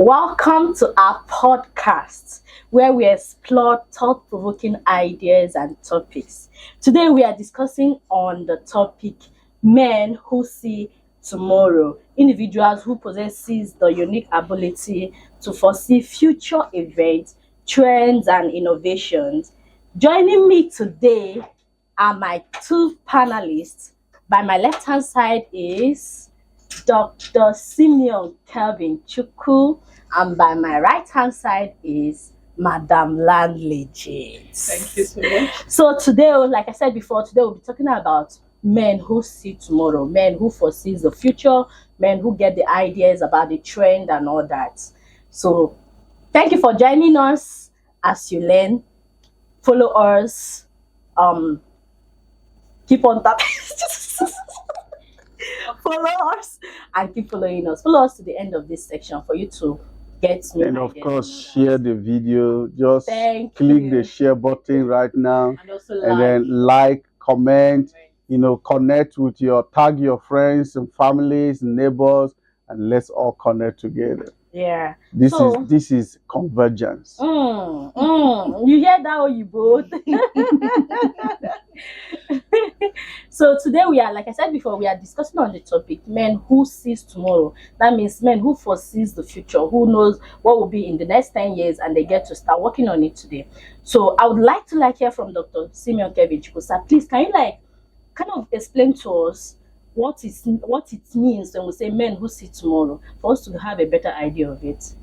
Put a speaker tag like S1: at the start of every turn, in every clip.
S1: Welcome to our podcast where we explore thought-provoking ideas and topics. Today we are discussing on the topic men who see tomorrow, individuals who possesses the unique ability to foresee future events, trends and innovations. Joining me today are my two panelists. By my left-hand side is Dr. Simeon Kelvin Chukwu, and by my right-hand side is Madam Landley James.
S2: Thank you so much.
S1: So today, like I said before, today we'll be talking about men who see tomorrow, men who foresees the future, men who get the ideas about the trend and all that. So thank you for joining us. As you learn, follow us, keep on tapping. Follow us and keep following us. Follow us to the end of this section for you to get new
S3: And of
S1: ideas.
S3: course, share the video. Just
S1: Thank
S3: click
S1: you.
S3: the share button right now,
S1: And also
S3: and then like, comment, connect with tag your friends and families, neighbors, and let's all connect together.
S1: yeah.
S3: This
S1: So-
S3: is convergence.
S1: You hear that, or you both? So today we are, like I said before, we are discussing on the topic men who sees tomorrow. That means men who foresees the future, who knows what will be in the next 10 years, and they get to start working on it today. So I would like to hear from Dr. Simeon Kelvin Chukwu. Sir, please, can you kind of explain to us what it means when we say men who see tomorrow, for us to have a better idea of it?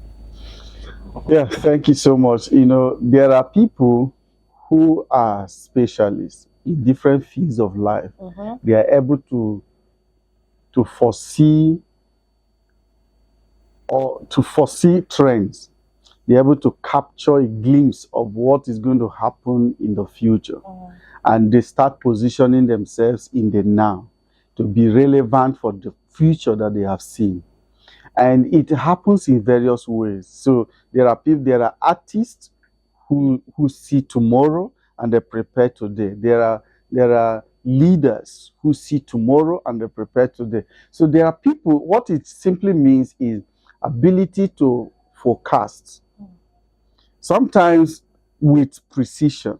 S3: Yeah, thank you so much. There are people who are specialists in different fields of life. They are able to foresee trends. They're able to capture a glimpse of what is going to happen in the future. And they start positioning themselves in the now to be relevant for the future that they have seen. And it happens in various ways. So there are artists who see tomorrow and they prepare today. There are leaders who see tomorrow and they prepare today. So there are people, what it simply means is ability to forecast. Sometimes with precision,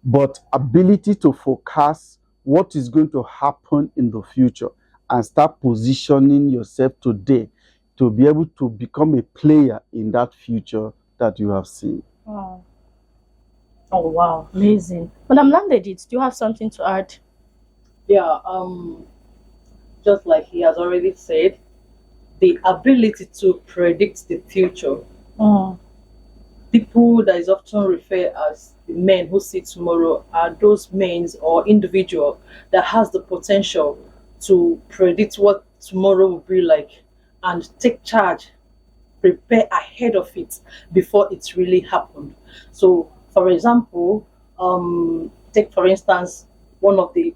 S3: but ability to forecast what is going to happen in the future and start positioning yourself today to be able to become a player in that future that you have seen.
S1: Oh wow, amazing. Madam Landedit, do you have something to add?
S2: Yeah, just like he has already said, the ability to predict the future. People that is often referred as the men who see tomorrow are those men or individual that has the potential to predict what tomorrow will be like and take charge, prepare ahead of it before it's really happened. So, for example, take for instance one of the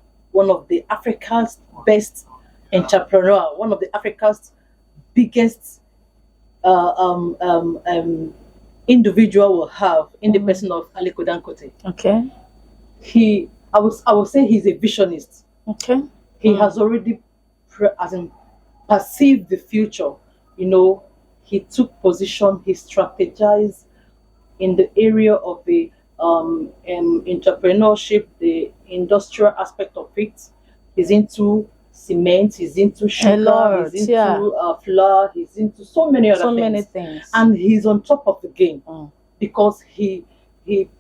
S2: Africa's best entrepreneur, one of the Africa's biggest individual will have in the person of Aliko Dangote.
S1: Okay.
S2: I would say he's a visionist.
S1: Okay.
S2: He has already perceived the future. He took position, he strategized in the area of the entrepreneurship, the industrial aspect of it. He's into cement, he's into sugar, he's into flour, he's into so many other things. And he's on top of the game because he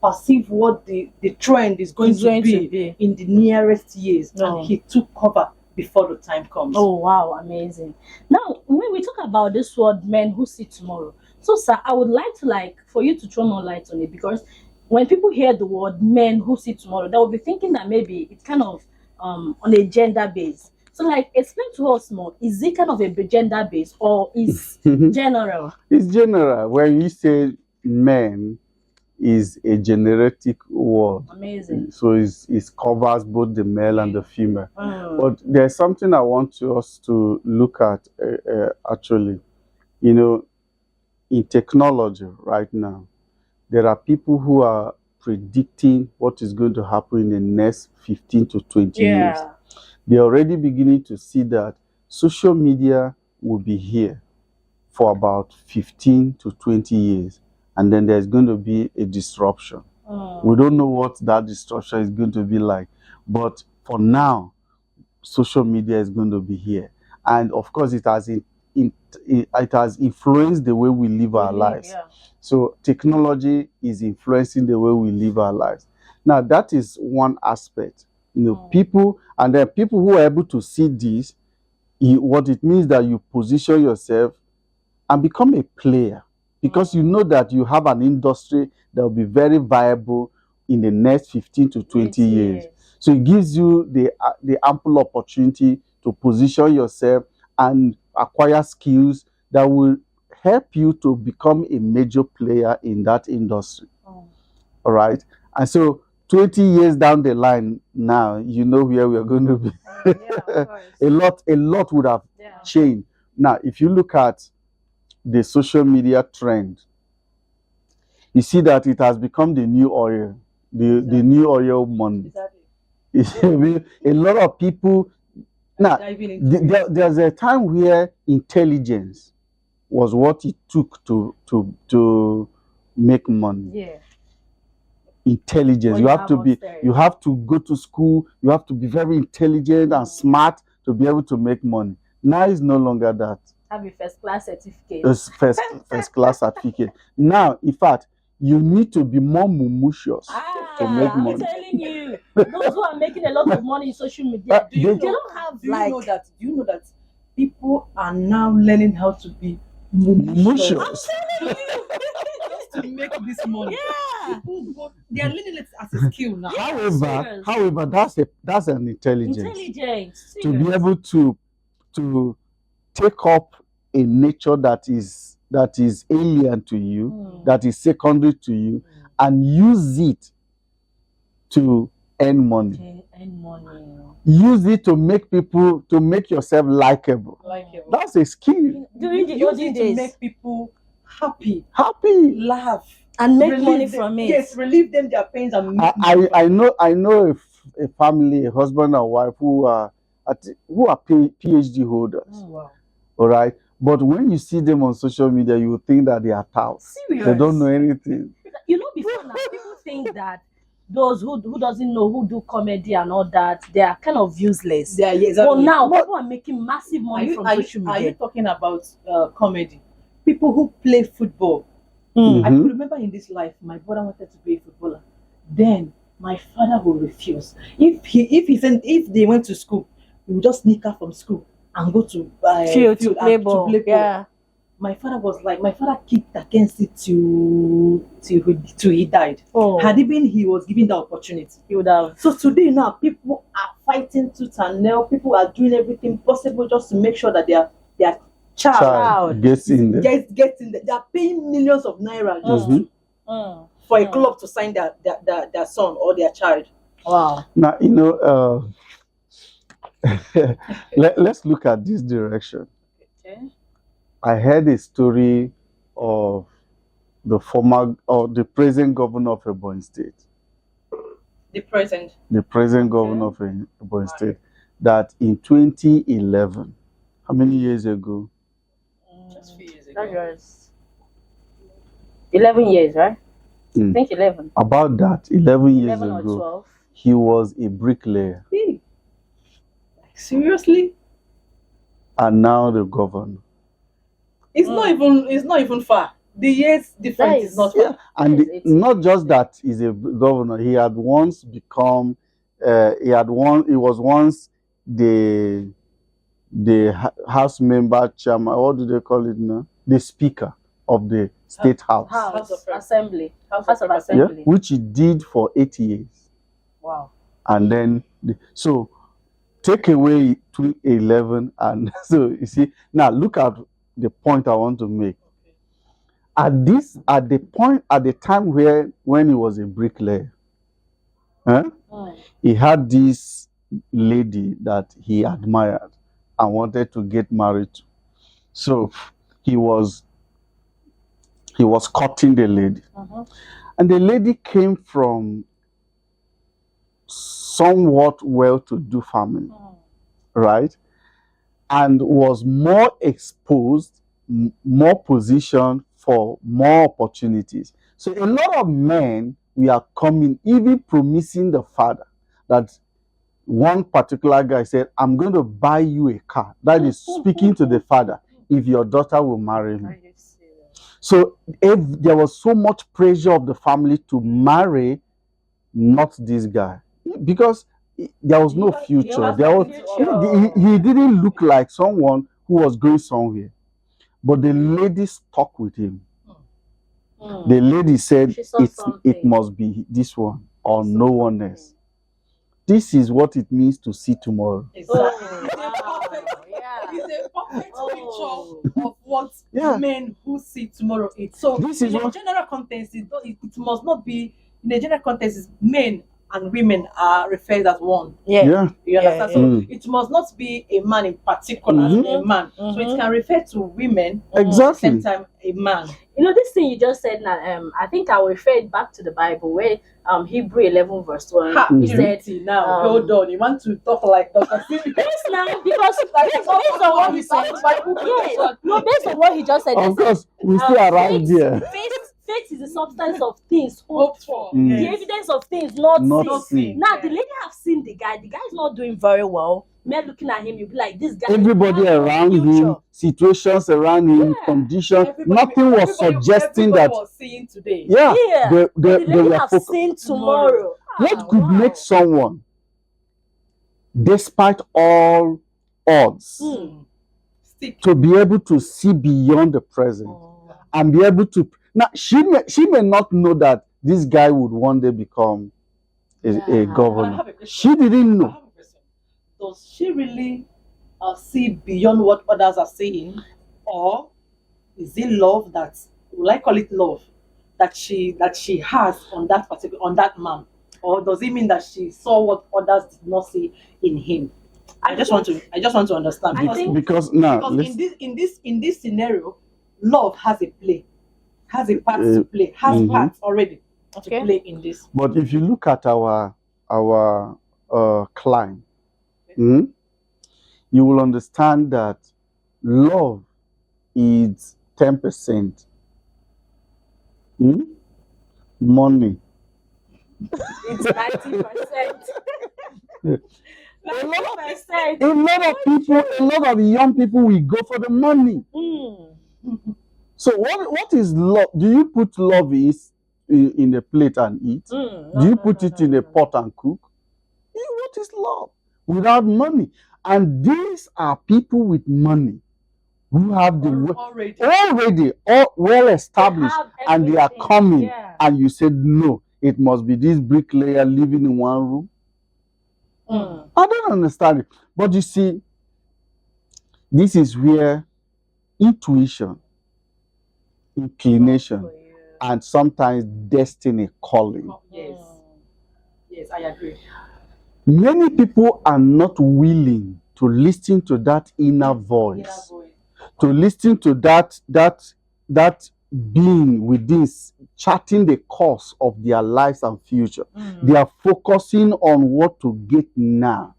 S2: perceived what the trend is going to be in the nearest years, and he took cover before the time comes.
S1: Oh wow, amazing. Now, when we talk about this word men who see tomorrow, so sir, I would like to for you to throw more light on it, because when people hear the word men who see tomorrow, they will be thinking that maybe it's kind of on a gender base. So explain to us more. Is it kind of a gender base or is general?
S3: It's general. When you say men, is a generic word.
S1: Amazing.
S3: So it covers both the male and the female. But there's something I want us to look at actually. In technology right now, there are people who are predicting what is going to happen in the next 15 to 20 years. They're already beginning to see that social media will be here. for about 15 to 20 years, and then there's going to be a disruption. We don't know what that disruption is going to be like, but for now, social media is going to be here, and of course, it has influenced the way we live our lives.
S1: Yeah.
S3: So technology is influencing the way we live our lives. Now, that is one aspect. People, and then people who are able to see this, what it means that you position yourself and become a player, because you know that you have an industry that will be very viable in the next 15 to 20 years. So it gives you the ample opportunity to position yourself and acquire skills that will help you to become a major player in that industry. All right. And so 20 years down the line now, you know where we are going to be. a lot would have changed. Now, if you look at the social media trend, you see that it has become the new oil, the new oil money. A lot of people now, there's a time where intelligence was what it took to make money.
S1: Yeah.
S3: Intelligence.
S1: Well,
S3: you have to go to school, you have to be very intelligent and smart to be able to make money. Now it's no longer that.
S1: Have a first class certificate.
S3: First class certificate. Now, in fact, you need to be more mumushous to make money.
S1: I'm telling you, those who are making a lot of money in social media, they don't have
S2: do you know that people are now learning how to be mumushous to make this money.
S1: Yeah.
S2: They are learning it as a skill now.
S3: However, that's an intelligence. To be able to take up a nature that is alien to you, that is secondary to you, and use it to earn money. Use it to make people, to make yourself likable. That's a skill.
S1: During the olden days,
S2: to make people happy, laugh,
S1: and make money from it.
S2: Yes, relieve them their pains and make
S3: I know a family, a husband and wife who are PhD holders.
S2: Wow.
S3: All right, but when you see them on social media, you would think that they are touts.
S1: Serious?
S3: They don't know anything.
S1: You know, before now, people think that those who doesn't know, who do comedy and all that, they are kind of useless.
S2: Yeah, exactly.
S1: But now people are making massive money from social media.
S2: Are you talking about comedy? People who play football.
S3: Mm-hmm.
S2: I could remember in this life, my brother wanted to be a footballer. Then my father would refuse. If they went to school, we would just sneak out from school and go to
S1: field to play ball.
S2: Yeah. My father kicked against it till he died. Had it been he was given the opportunity,
S1: he would have.
S2: So today now, people are fighting tooth and nail. People are doing everything possible just to make sure that their child
S3: gets in there.
S2: Gets in there. They are paying millions of naira just for a club to sign their son or their child.
S1: Wow.
S3: Now, you know, let's look at this direction.
S2: Okay.
S3: I heard a story of the present governor of Ebonyi State.
S2: The present
S3: governor of Ebonyi State, that in 2011, how many years ago?
S2: Just a few years ago.
S1: That was 11 years, right? I think 11.
S3: About that, 11 years
S1: 11 or
S3: ago,
S1: 12.
S3: he was a bricklayer.
S2: Seriously?
S3: And now the governor.
S2: It's not even far. The years difference is not far.
S3: Yeah. And not just that he's a governor, he had once become he was once the house member, chairman, what do they call it now? The speaker of the state house.
S1: House of Assembly. House of Assembly.
S3: Yeah, which he did for 8 years.
S1: Wow.
S3: And then so take away 2011, and so you see, now look at the point I want to make. At the time when he was a bricklayer, he had this lady that he admired and wanted to get married to. So he was courting the lady. And the lady came from somewhat well-to-do family, right? And was more exposed more position, for more opportunities. So a lot of men, we are coming, even promising the father that one particular guy said, I'm going to buy you a car. That is speaking to the father, if your daughter will marry me. So if there was so much pressure of the family to marry not this guy, because there was no future. There was, he didn't look like someone who was going somewhere. But the lady stuck with him. The lady said, it must be this one or no one else. This is what it means to see tomorrow.
S2: Exactly. It's a perfect picture of what men who see tomorrow is. So
S3: This is
S2: in a
S3: what-
S2: general context, it must not be, in a general context, it's men and women are referred as one.
S3: Yeah.
S2: You understand?
S1: Yeah.
S2: So it must not be a man in particular, a man. So it can refer to women, at the
S3: Exactly.
S2: same time a man.
S1: You know, this thing you just said now, I think I will refer it back to the Bible where Hebrew 11 verse 1, he said,
S2: Now, hold on, you want to talk like Dr. Siri?
S1: yes, now, because based on what he said, yes, no, based on what he just said,
S3: Of course, we still arrive there.
S1: faith is the substance of things
S2: Hope for.
S3: Mm.
S1: the evidence of things not
S3: Not
S1: seen.
S3: seen.
S1: Now, the lady have seen the guy is not doing very well. Men looking at him, you be like, this guy.
S3: Everybody
S1: has no
S3: around him,
S1: future.
S3: situations around him,
S1: Yeah.
S3: conditions,
S2: Everybody-
S3: nothing was
S2: everybody-
S3: suggesting
S2: everybody
S3: that.
S2: was seeing today.
S3: Yeah,
S1: Yeah.
S3: they
S1: But the lady
S3: were
S1: have
S3: focused.
S1: seen tomorrow.
S3: What
S1: Ah,
S3: could
S1: wow.
S3: make someone, despite all odds,
S1: Mm.
S2: Stick.
S3: to be able to see beyond the present and be able to now she may not know that this guy would one day become a
S1: Yeah.
S2: I
S3: governor.
S2: have a question.
S3: She didn't
S2: I
S3: know.
S2: have a question. Does she really see beyond what others are saying, or is it love that, will I call it love, that she has on that man, or does it mean that she saw what others did not see in him? I just want to understand,
S1: I
S2: because,
S1: think-
S3: Because now
S2: because
S3: let's-
S2: in this scenario, love has a part to play, has
S3: Mhm.
S2: parts already
S1: Okay.
S2: to play in this.
S3: but if you look at our climb, you will understand that love is 10%. Money.
S1: It's 90%.
S3: A lot of
S1: 90%.
S3: a lot of young people will go for the money.
S1: Mm.
S3: So what is love? Do you put love in a plate and eat?
S1: Mm.
S3: Do you put it in a pot and cook? What is love without money? And these are people with money who have the already all well established,
S1: have
S3: and they are
S1: everything.
S3: coming,
S1: Yeah.
S3: and you said no, it must be this bricklayer living in one room.
S1: Mm.
S3: I don't understand it. But you see, this is where intuition, inclination, and sometimes destiny calling.
S2: Yes, yes, I agree.
S3: Many people are not willing to listen to that inner voice, to listen to that being within charting the course of their lives and future. They are focusing on what to get now.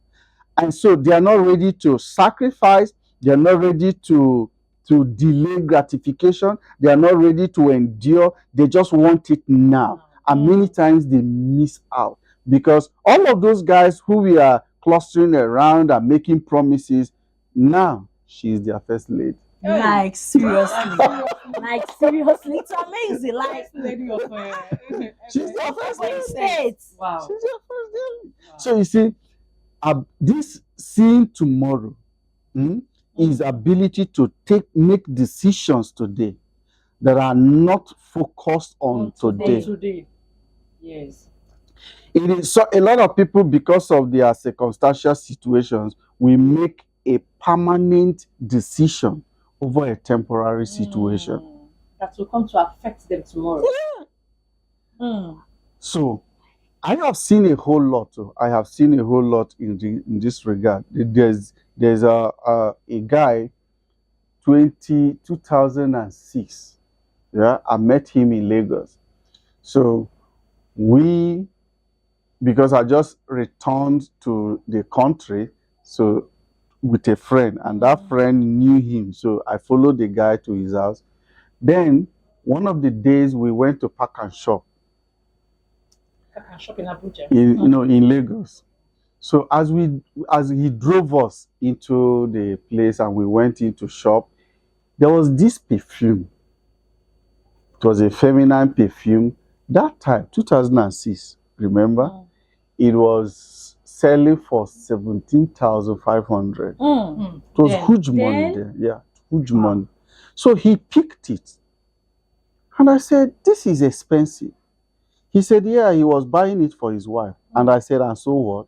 S3: And so they are not ready to sacrifice, they are not ready to delay gratification, they are not ready to endure, they just want it now. And many times they miss out, because all of those guys who we are clustering around and making promises, now she is their first lady.
S1: Like seriously. Like seriously. It's amazing. Like
S2: lady of
S3: She's their first lady.
S1: states.
S2: wow.
S3: She's their first lady. So you see, this seeing tomorrow is ability to make decisions today that are not focused on today.
S2: Today. Yes.
S3: It is so a lot of people, because of their circumstantial situations, will make a permanent decision over a temporary situation.
S2: That will come to affect them tomorrow.
S1: Mm.
S3: So I have seen a whole lot. I have seen a whole lot in this regard. There's a guy, 2006. Yeah, I met him in Lagos. So because I just returned to the country, so with a friend, and that friend knew him. So I followed the guy to his house. Then one of the days we went to Park and Shop
S2: I can shop in Abuja.
S3: in Lagos. So as he drove us into the place and we went into shop, there was this perfume. It was a feminine perfume. That time, 2006, remember? It was selling for 17,500.
S1: Mm.
S3: It was
S2: Then-
S3: huge money
S1: then-
S3: there. Yeah, huge money. So he picked it. And I said, this is expensive. He said, yeah, he was buying it for his wife. And I said, and so what?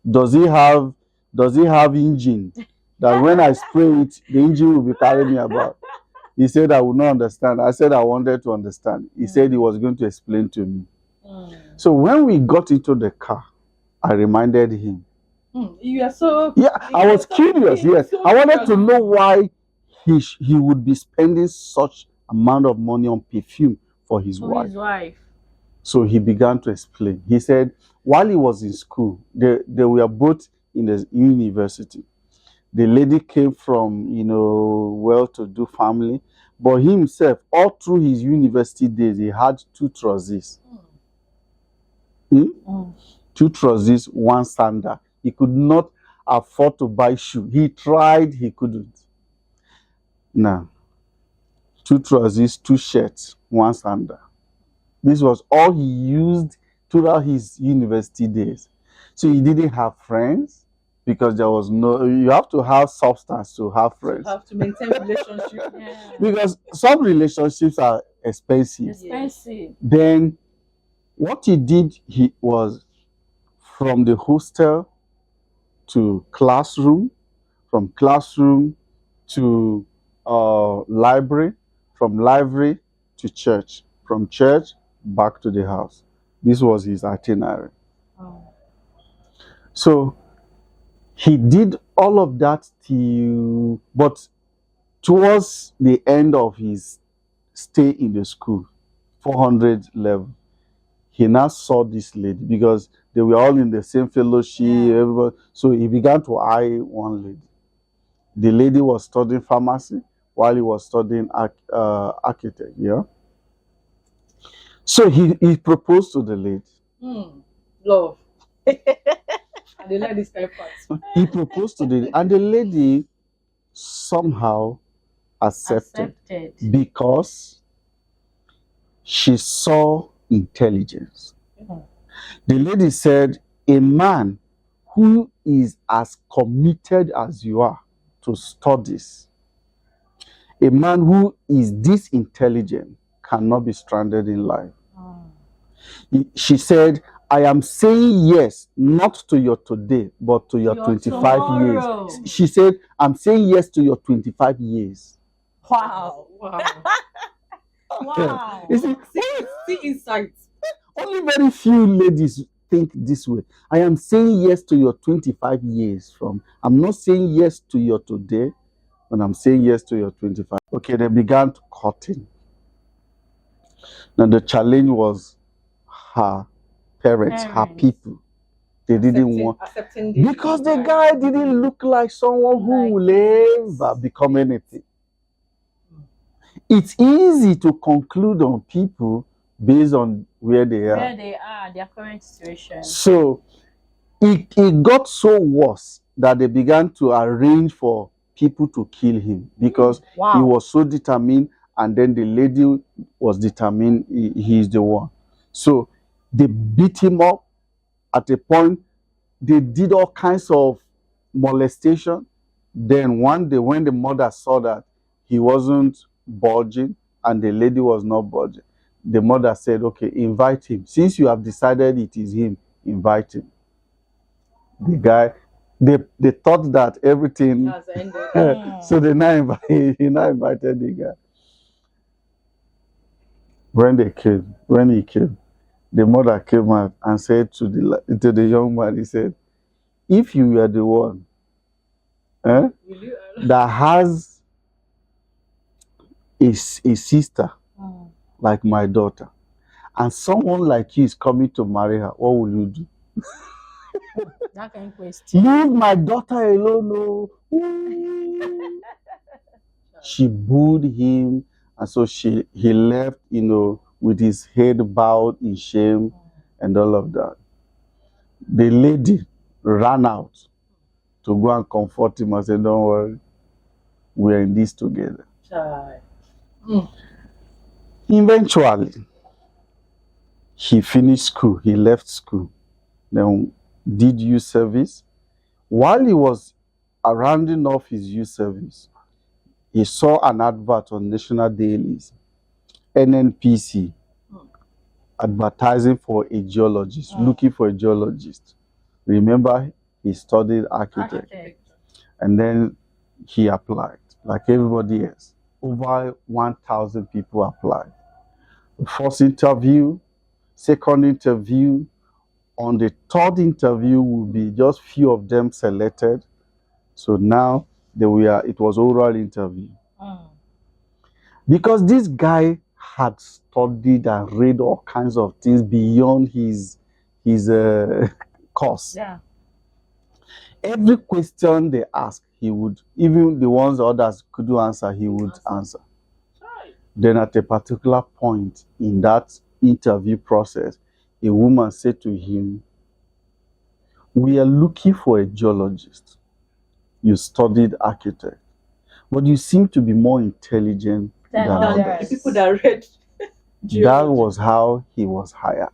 S3: Does he have engine? That when I spray it, the engine will be carrying me about. He said, I would not understand. I said, I wanted to understand. He said he was going to explain to me. So when we got into the car, I reminded him.
S2: You are so.
S3: Yeah, I was curious. Yes, I wanted to know why he would be spending such amount of money on perfume for his
S1: For
S3: wife.
S1: his wife.
S3: So he began to explain. He said, while he was in school, they were both in the university. The lady came from, well-to-do family, but he himself, all through his university days, he had two trousers. Two trousers, one sandal. He could not afford to buy shoe. He tried, he couldn't. Now, two trousers, two shirts, one sandal. This was all he used throughout his university days. So he didn't have friends because there was you have to have substance to have friends.
S2: You have to maintain relationship.
S1: Yeah.
S3: Because some relationships are expensive.
S1: Expensive.
S3: Then what he did, he was from the hostel to classroom, from classroom to library, from library to church, from church back to the house. This was his itinerary. So he did all of that but towards the end of his stay in the school, 400 level, he now saw this lady because they were all in the same fellowship.
S1: Yeah.
S3: Everybody. So he began to eye one lady. The lady was studying pharmacy while he was studying architect. Yeah. So he proposed to the lady.
S2: Love. And they like this kind of part.
S3: He proposed to the lady, and the lady somehow accepted because she saw intelligence. The lady said, a man who is as committed as you are to studies, a man who is this intelligent cannot be stranded in life. She said, I am saying yes, not to your today, but to your 25
S1: tomorrow.
S3: years. She said, I'm saying yes to your 25 years.
S1: Wow.
S2: Wow.
S1: Wow.
S3: You see,
S2: See insights.
S3: only very few ladies think this way. I am saying yes to your 25 years from. I'm not saying yes to your today, but I'm saying yes to your 25. Okay, they began to courting. Now the challenge was her parents, her
S1: Parents.
S3: people. They didn't want,
S2: accepting
S3: because the guy didn't look like someone who will ever become anything. It's easy to conclude on people based on where they are.
S1: Where they are, their current situation.
S3: So it got so worse that they began to arrange for people to kill him because he
S1: Wow.
S3: was so determined, and then the lady was determined he is the one. So they beat him up. At a point, they did all kinds of molestation. Then one day, when the mother saw that he wasn't budging and the lady was not budging, the mother said, okay, invite him. Since you have decided it is him, invite him. The guy, they thought that everything,
S2: has ended.
S3: so he now invited the guy. When he came, the mother came out and said to the young man, he said, if you were the one
S2: Will you,
S3: that has a sister like my daughter, and someone like you is coming to marry her, what will you do?
S1: That kind of question.
S3: Leave my daughter alone. No. Ooh. She booed him, and so he left, with his head bowed in shame and all of that. The lady ran out to go and comfort him and said, "Don't worry, we're in this together."
S2: Child.
S3: Eventually, he finished school. He left school. Then did youth service. While he was rounding off his youth service, he saw an advert on national dailies, NNPC, advertising for a geologist, looking for a geologist. Remember, he studied architect. And then he applied, like everybody else. Over 1,000 people applied. First interview, second interview. On the third interview will be just few of them selected. So now it was oral interview. Because this guy had studied and read all kinds of things beyond his course.
S1: Yeah.
S3: Every question they asked, he would, even the ones others couldn't answer, he would answer. Then at a particular point in that interview process, a woman said to him, "We are looking for a geologist. You studied architect, but you seem to be more intelligent than
S2: The
S3: others."
S2: people that read
S3: That was how he was hired.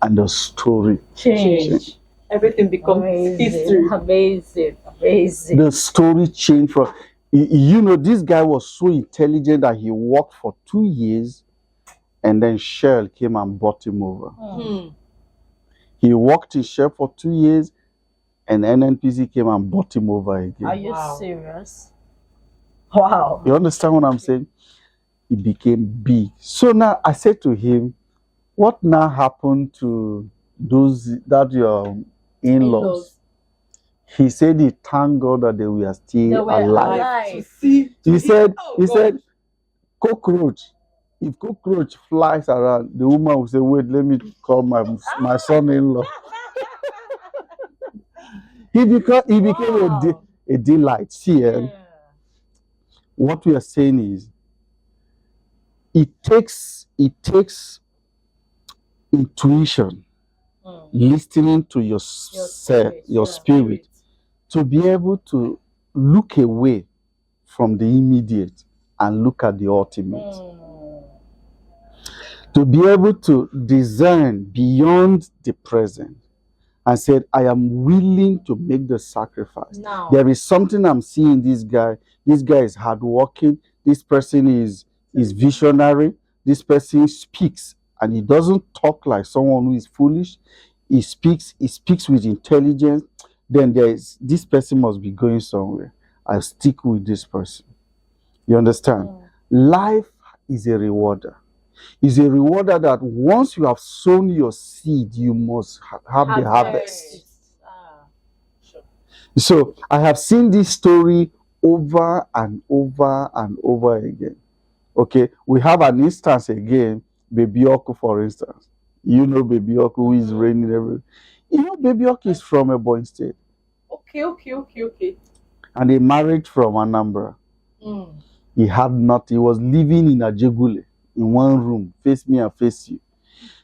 S3: And the story
S1: Change.
S2: everything becomes history.
S1: Amazing.
S3: The story changed from, this guy was so intelligent that he worked for 2 years and then Shell came and bought him over. He worked in Shell for 2 years and NNPC came and bought him over again.
S1: Are you serious? Wow.
S3: You understand what I'm saying? He became big. So now I said to him, what now happened to your in-laws? He said he thanked God that they were still alive. He said, cockroach. If cockroach flies around, the woman will say, "Wait, let me call my son-in-law." He became a delight. See, what we are saying is, it takes intuition, listening to yourself, your spirit, to be able to look away from the immediate and look at the ultimate. To be able to discern beyond the present and said, "I am willing to make the sacrifice."
S1: Now.
S3: There is something I'm seeing this guy. This guy is hardworking. This person is visionary. This person speaks, and he doesn't talk like someone who is foolish. He speaks with intelligence. Then this person must be going somewhere. I'll stick with this person. You understand? Life is a rewarder. It's a rewarder that once you have sown your seed, you must have the harvest. So I have seen this story over and over and over again. Okay, we have an instance again, Baby Oku, for instance. You know Baby Oku, who is reigning everywhere. Baby Oku is from Ebonyi State.
S2: Okay.
S3: And he married from Anambra. He had nothing. He was living in Ajegule, in one room, face me and face you.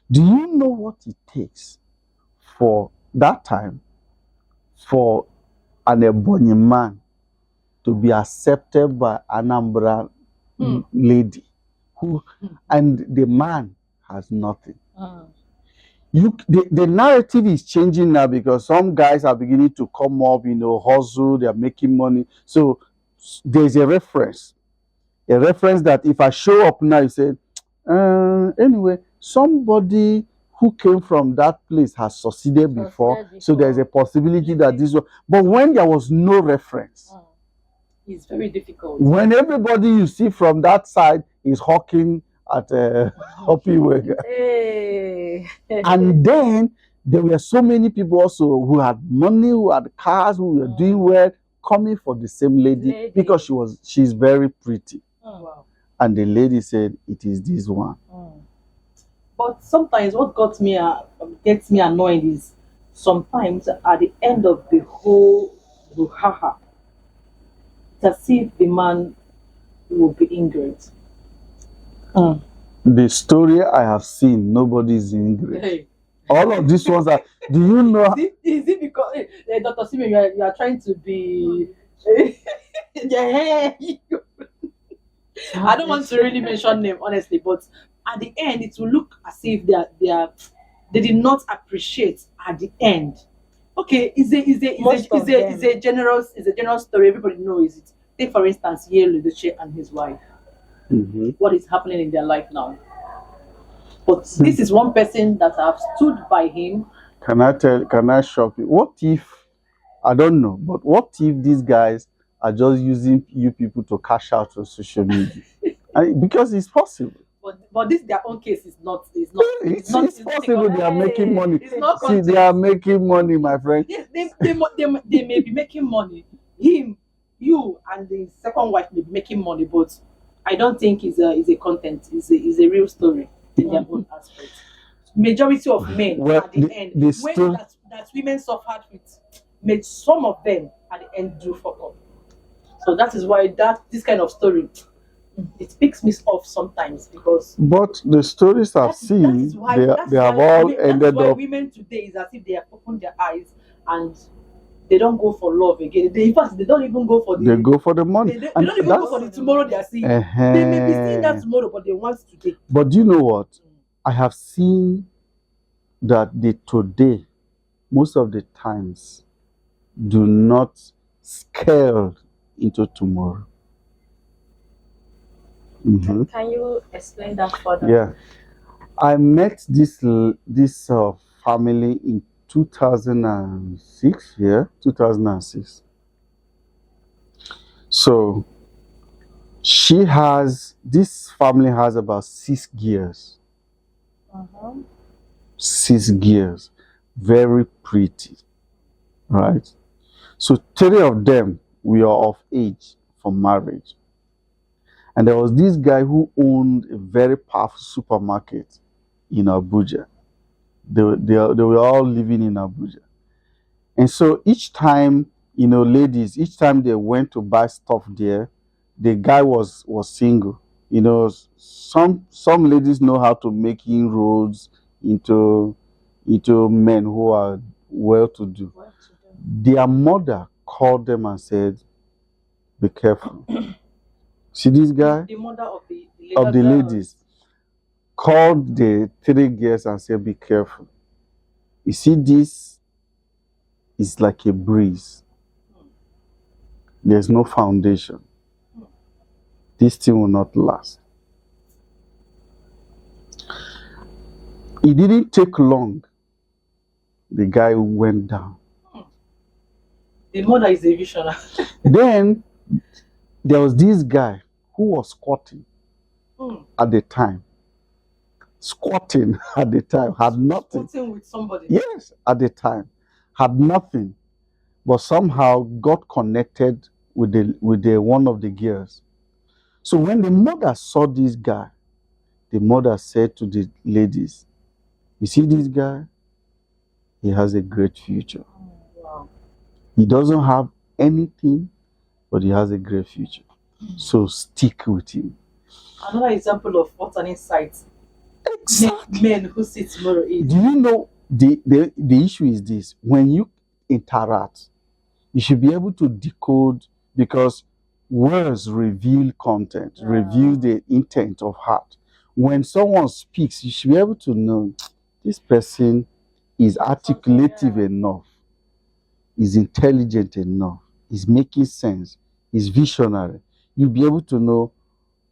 S3: Do you know what it takes for that time for an Ebonyi man to be accepted by Anambra lady and the man has nothing? The narrative is changing now because some guys are beginning to come up, hustle, they are making money. So there's a reference that if I show up now, you say, anyway, somebody who came from that place has succeeded before. So there's a possibility that this one. But when there was no reference,
S2: it's very difficult.
S3: When everybody you see from that side is hawking at Hoppy Wager. And then there were so many people also who had money, who had cars, who were doing well, coming for the same lady because she's very pretty.
S2: Wow.
S3: And the lady said, "It is this one."
S2: But sometimes what gets me annoyed is sometimes at the end of the whole brouhaha, it's as if the man will be ingrate.
S3: The story I have seen, nobody is angry.
S2: Hey,
S3: All of these ones are. Do you know?
S2: is it because Dr. Simi, you are trying to be? Yeah, I don't want to really mention name honestly, but at the end, it will look as if they did not appreciate at the end. Okay,
S1: Most of
S2: is a general story. Everybody knows it. Take for instance, Yale Ludoche and his wife.
S3: Mhm.
S2: What is happening in their life now? But this is one person that have stood by him.
S3: Can I shock you? What if, I don't know, but what if these guys are just using you people to cash out on social media? Because it's possible.
S2: But this their own case is not
S3: It's possible they are making money.
S2: It's not
S3: See, they are making money, my friend.
S2: Yes, they may be making money. Him, you, and the second wife may be making money, but I don't think is a content. Is a real story in their own aspect. Majority of men
S3: Well,
S2: at the
S3: the-
S2: end,
S3: the
S2: when
S3: sto-
S2: that women suffered with, made some of them at the end do fuck up. So that is why this kind of story, it picks me off sometimes because
S3: But the stories I've
S2: that
S3: seen,
S2: is why
S3: they have all
S2: that
S3: ended
S2: is why
S3: up.
S2: women today is as if they have opened their eyes and they don't go for love again. In fact, they don't even go for
S3: They
S2: the.
S3: go for the money.
S2: They
S3: And
S2: don't even go for the tomorrow they are seeing.
S3: Uh-huh.
S2: They may be seeing that tomorrow, but they want today.
S3: But do you know what? I have seen that the today, most of the times, do not scale into tomorrow. Mhm.
S1: Can you explain that further?
S3: Yeah, I met this family in 2006. Yeah, 2006. So this family has about 6 gears.
S1: Uh-huh.
S3: 6 gears, very pretty, right? So 3 of them were of age for marriage. And there was this guy who owned a very powerful supermarket in Abuja. They were all living in Abuja. And so each time, ladies, each time they went to buy stuff there, the guy was single. Some ladies know how to make inroads into men who are well to do.
S1: What to do?
S3: Their mother called them and said, "Be careful." See this guy
S2: The mother of the
S3: of the
S2: girl.
S3: ladies called the 3 girls and said, "Be careful. You see, this is like a breeze. There's no foundation. This thing will not last." It didn't take long. The guy went down.
S2: The mother is a visionary.
S3: Then there was this guy who was squatting
S2: Hmm.
S3: at the time. Squatting at the time, had nothing.
S2: Squatting with somebody.
S3: Yes, at the time, had nothing, but somehow got connected with the one of the gears. So when the mother saw this guy, the mother said to the ladies, "You see this guy? He has a great future.
S2: Wow.
S3: He doesn't have anything, but he has a great future. So stick with him."
S2: Another example of what an insight men who see tomorrow is.
S3: Do you know the issue is this? When you interact, you should be able to decode, because words reveal content, reveal the intent of heart. When someone speaks, you should be able to know this person is articulative enough, is intelligent enough, is making sense, is visionary. You'll be able to know,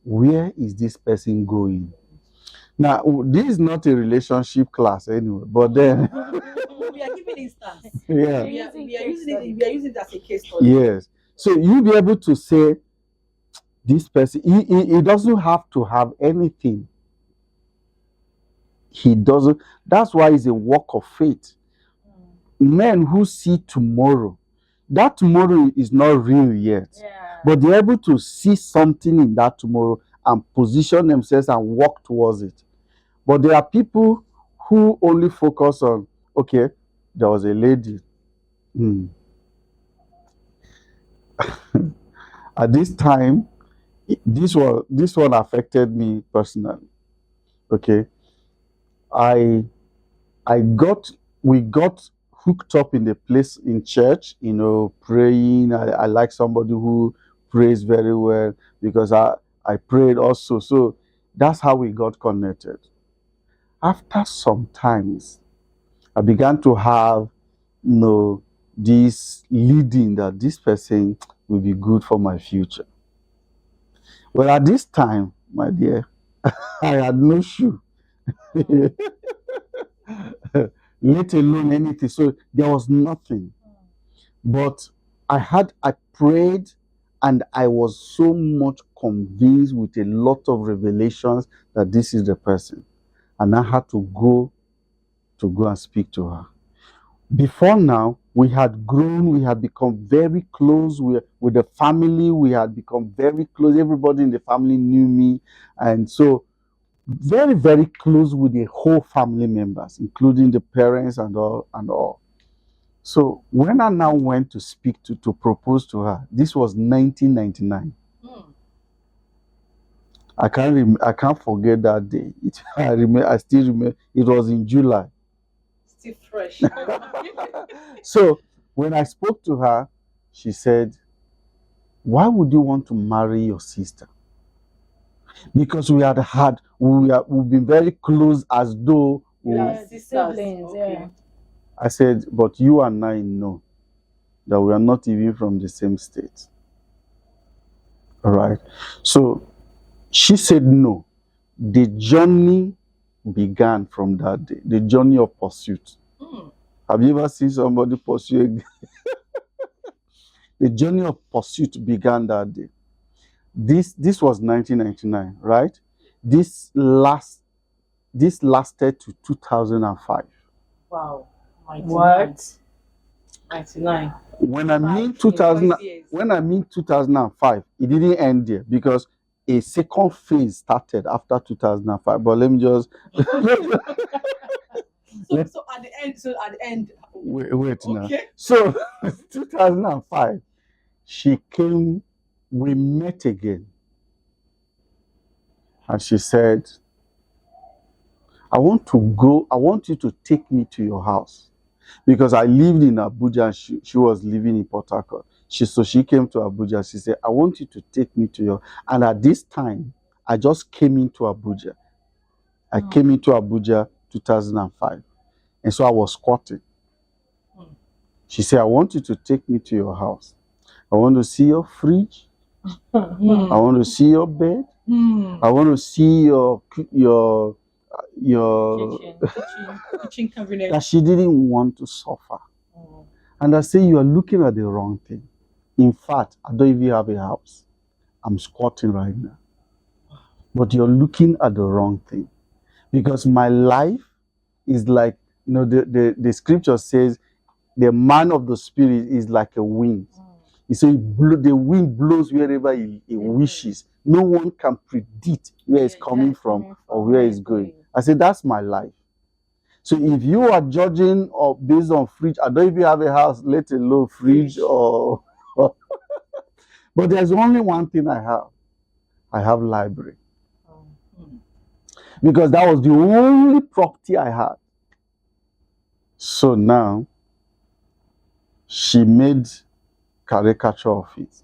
S3: where is this person going? Now, this is not a relationship class anyway, but then,
S2: We are giving instance.
S3: yeah,
S2: We are
S1: Using
S2: using
S1: case
S2: it as a case study.
S3: yes. So you'll be able to say, this person, he doesn't have to have anything. He doesn't. That's why it's a work of faith. Men who see tomorrow, that tomorrow is not real yet,
S1: Yeah.
S3: but they're able to see something in that tomorrow and position themselves and work towards it. But there are people who only focus on, okay, there was a lady. At this time, this one affected me personally. Okay, I I got we got hooked up in the place in church, praying. I like somebody who prays very well because I prayed also. So that's how we got connected. After some times, I began to have this leading that this person will be good for my future. Well, at this time, my dear, I had no shoe. Let alone anything. So there was nothing. But I prayed, and I was so much convinced with a lot of revelations that this is the person. And I had to go and speak to her. Before now, we had grown, we had become very close with the family, we had become very close. Everybody in the family knew me. And so very, very close with the whole family members, including the parents and all. So when I now went to speak to propose to her, this was 1999. I can't forget that day. I still remember. It was in July.
S2: Still fresh.
S3: So when I spoke to her, she said, "Why would you want to marry your sister?" Because we've been very close, as though
S1: Siblings. Yeah.
S3: I said, "But you and I know that we are not even from the same state." All right. So she said no. The journey began from that day. The journey of pursuit. Have you ever seen somebody pursue? The journey of pursuit began that day. This was 1999, right? This lasted to 2005.
S2: Wow. 99.
S1: What?
S2: 99.
S3: When I mean 2005, it didn't end there because a second phase started after 2005. But let me just
S2: So at the end.
S3: wait now.
S2: Okay.
S3: So 2005, she came. We met again, and she said, I want you to take me to your house. Because I lived in Abuja and she was living in Port Harcourt. So she came to Abuja. She said, I want you to take me to your... And at this time, I just came into Abuja. I came into Abuja 2005. And so I was squatting. She said, I want you to take me to your house. I want to see your fridge. I want to see your bed. I want to see your
S2: kitchen cabinet.
S3: That she didn't want to suffer. And I say, you are looking at the wrong thing. In fact, I don't even have a house. I'm squatting right now. But you're looking at the wrong thing. Because my life is like, the scripture says, the man of the spirit is like a wind. So the wind blows wherever it wishes. No one can predict where it's coming from or where it's going. I said, that's my life. So if you are judging or based on fridge, I don't even have a house, let alone fridge or but there's only one thing I have. I have library. Because that was the only property I had. So now she made caricature of it.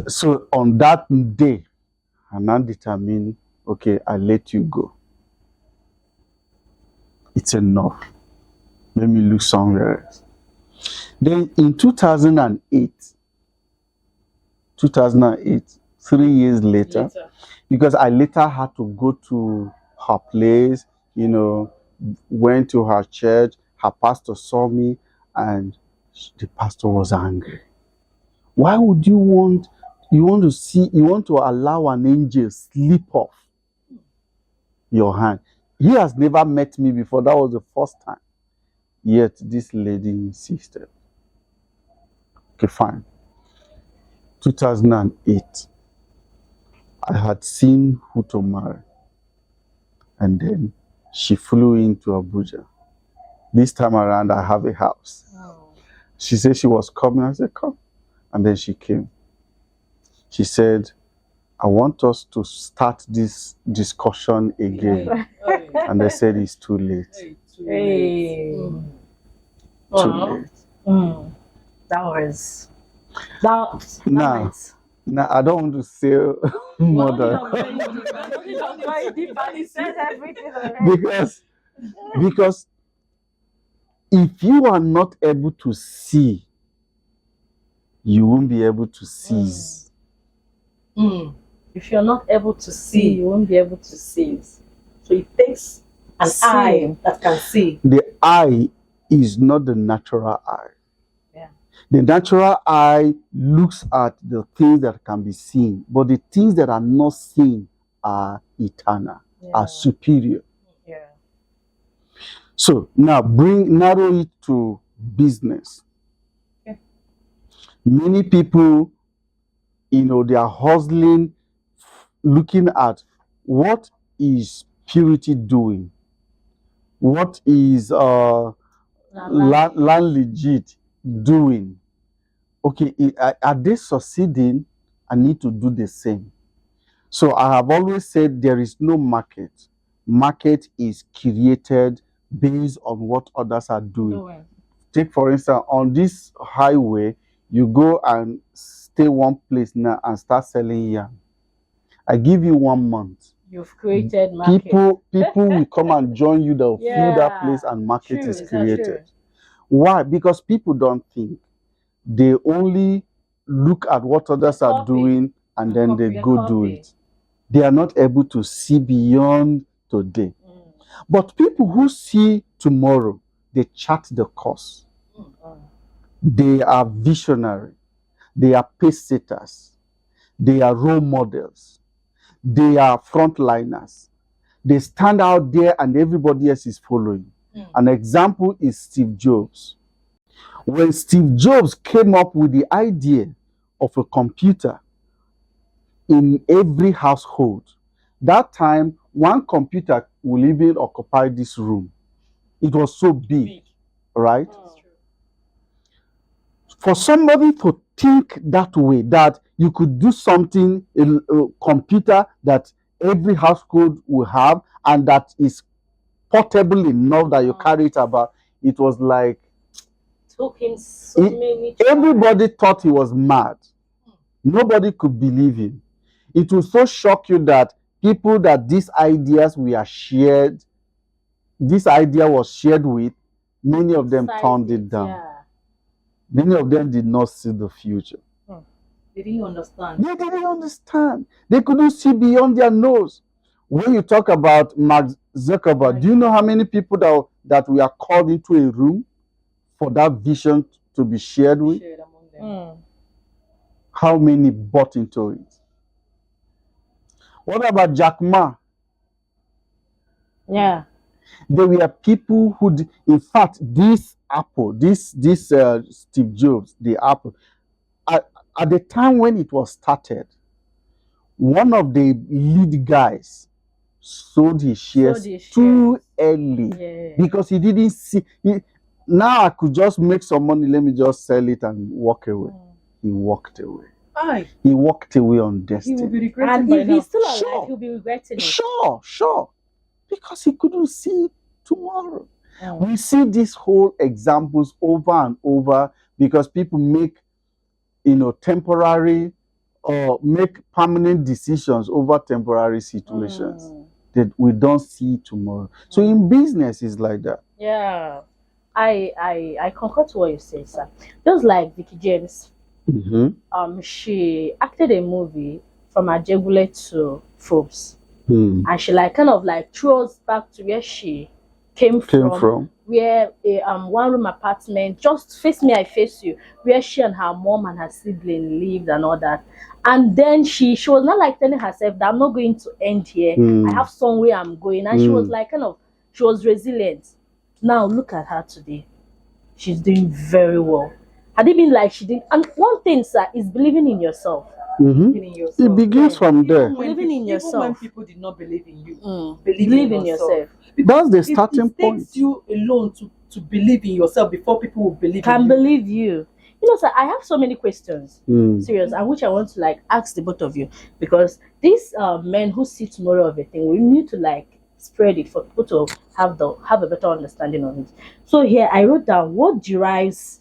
S3: So on that day, I now determined, okay, I let you go. It's enough. Let me look somewhere else. Then in 2008, 3 years later, because I later had to go to her place, went to her church, her pastor saw me, and the pastor was angry. Why would you want to allow an angel slip off your hand? He has never met me before. That was the first time. Yet this lady insisted. Okay, fine. 2008. I had seen who to marry. And then she flew into Abuja. This time around, I have a house.
S1: Oh.
S3: She said she was coming. I said, come. And then she came. She said, I want us to start this discussion again. And they said it's too late.
S1: Hey.
S3: Too
S1: Wow.
S3: late.
S1: That was that.
S3: Now,
S1: Nice.
S3: now I don't want to say more than because if you are not able to see, you won't be able to seize.
S1: If you're not able to see, you won't be able to seize. So it takes an eye that can see.
S3: The eye is not the natural eye.
S1: Yeah.
S3: The natural eye looks at the things that can be seen, but the things that are not seen are eternal, are superior.
S1: Yeah.
S3: So now narrow it to business.
S1: Okay.
S3: Many people, they are hustling, looking at what is purity doing, what is land legit doing. Okay, are they succeeding? I need to do the same. So I have always said there is no market. Market is created based on what others are doing. Take for instance, on this highway, you go and stay one place now and start selling yam. I give you 1 month.
S1: You've created market.
S3: People will come and join you. They'll fill that place and market is created. Why? Because people don't think. They only look at what others are doing and then they go do it. They are not able to see beyond today. But people who see tomorrow, they chart the course. They are visionary. They are pace setters. They are role models. They are frontliners. They stand out there and everybody else is following. An example is Steve Jobs. When Steve Jobs came up with the idea of a computer in every household, that time one computer will even occupy this room. It was so big, right? For somebody to think that way, that you could do something, a computer that every household will have and that is portable enough that you carry it about, it was like
S1: took him so many times.
S3: Everybody thought he was mad. Nobody could believe him. It will so shock you that people that these ideas were shared, this idea was shared with, many of them turned it down.
S1: Yeah.
S3: Many of them did not see the future.
S1: They didn't understand.
S3: They didn't understand. They couldn't see beyond their nose. When you talk about Mark Zuckerberg, do you know how many people that we are called into a room for that vision to be shared with?
S2: Shared among them.
S3: How many bought into it? What about Jack Ma?
S1: Yeah.
S3: There were people who, in fact, this Apple, this Steve Jobs, the Apple, at the time when it was started, one of the lead guys sold his shares too early because he didn't see. Now I could just make some money. Let me just sell it and walk away. He walked away. He walked away on destiny.
S2: He will be regretting
S1: And
S2: by
S1: if
S2: now.
S1: he's still alive, he'll be regretting it.
S3: Sure. Because he couldn't see tomorrow. We see these whole examples over and over because people make, temporary or make permanent decisions over temporary situations that we don't see tomorrow. So in business, it's like that.
S1: Yeah. I concur to what you say, sir. Just like Vicky James, she acted a movie from Ajegule to Forbes. And she kind of threw us back to where she came from, where a one-room apartment, just face me, I face you, where she and her mom and her sibling lived and all that. And then she was not telling herself that I'm not going to end here. I have somewhere I'm going. And she was she was resilient. Now look at her today. She's doing very well. Had it been she did, and one thing, sir, is believing in yourself.
S2: believing in
S3: It
S2: yourself.
S3: begins
S1: Yeah.
S3: from there.
S2: Even when
S1: Believing in
S2: even when
S1: yourself.
S2: people did not believe in you,
S1: Believe in yourself.
S3: That's the
S2: It
S3: starting
S2: takes
S3: point.
S2: you alone to believe in yourself before people will believe in
S1: Can
S2: you.
S1: believe you. You know, sir, I have so many questions.
S3: Mm.
S1: Serious, and which I want to like ask the both of you, because these men who see tomorrow of a thing, we need to like spread it for people to have a better understanding of it. So here I wrote down what derives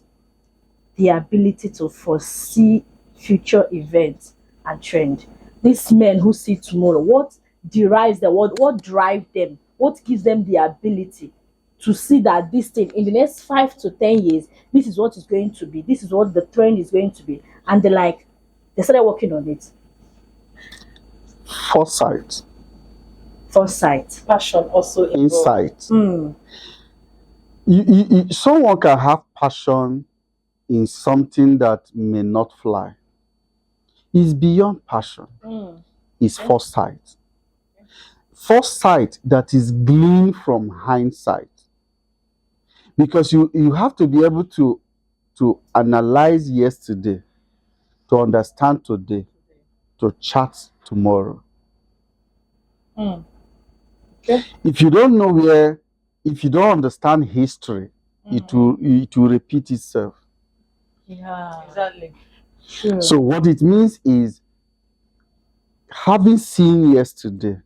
S1: the ability to foresee future events and trend. These men who see tomorrow, what derives them, what drives them, what gives them the ability to see that this thing in the next 5 to 10 years, this is what is going to be, this is what the trend is going to be, and they started working on it.
S3: Foresight,
S1: Foresight.
S2: Passion also involved.
S3: insight.
S1: Mm.
S3: Someone can have passion in something that may not fly. It's beyond passion.
S1: Mm.
S3: It's foresight. Foresight that is gleaned from hindsight. Because you have to be able to analyze yesterday, to understand today, to chart tomorrow.
S1: Mm.
S3: If you don't know if you don't understand history, it will repeat itself.
S1: Yeah.
S2: Exactly.
S1: True.
S3: So what it means is, having seen yesterday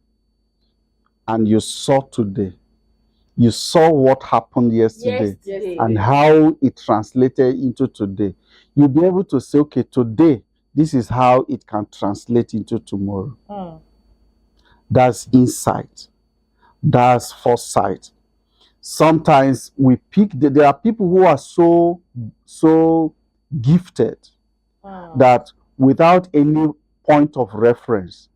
S3: and you saw today, you saw what happened yesterday and how it translated into today, you'll be able to say, okay, today, this is how it can translate into tomorrow.
S1: Mm.
S3: That's insight. That's foresight. Sometimes there are people who are so gifted that without any point of reference,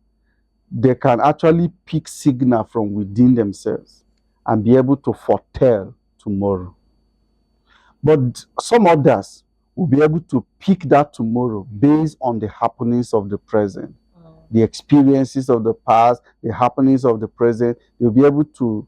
S3: they can actually pick signal from within themselves and be able to foretell tomorrow. But some others will be able to pick that tomorrow based on the happenings of the present, the experiences of the past, the happenings of the present. They'll be able to,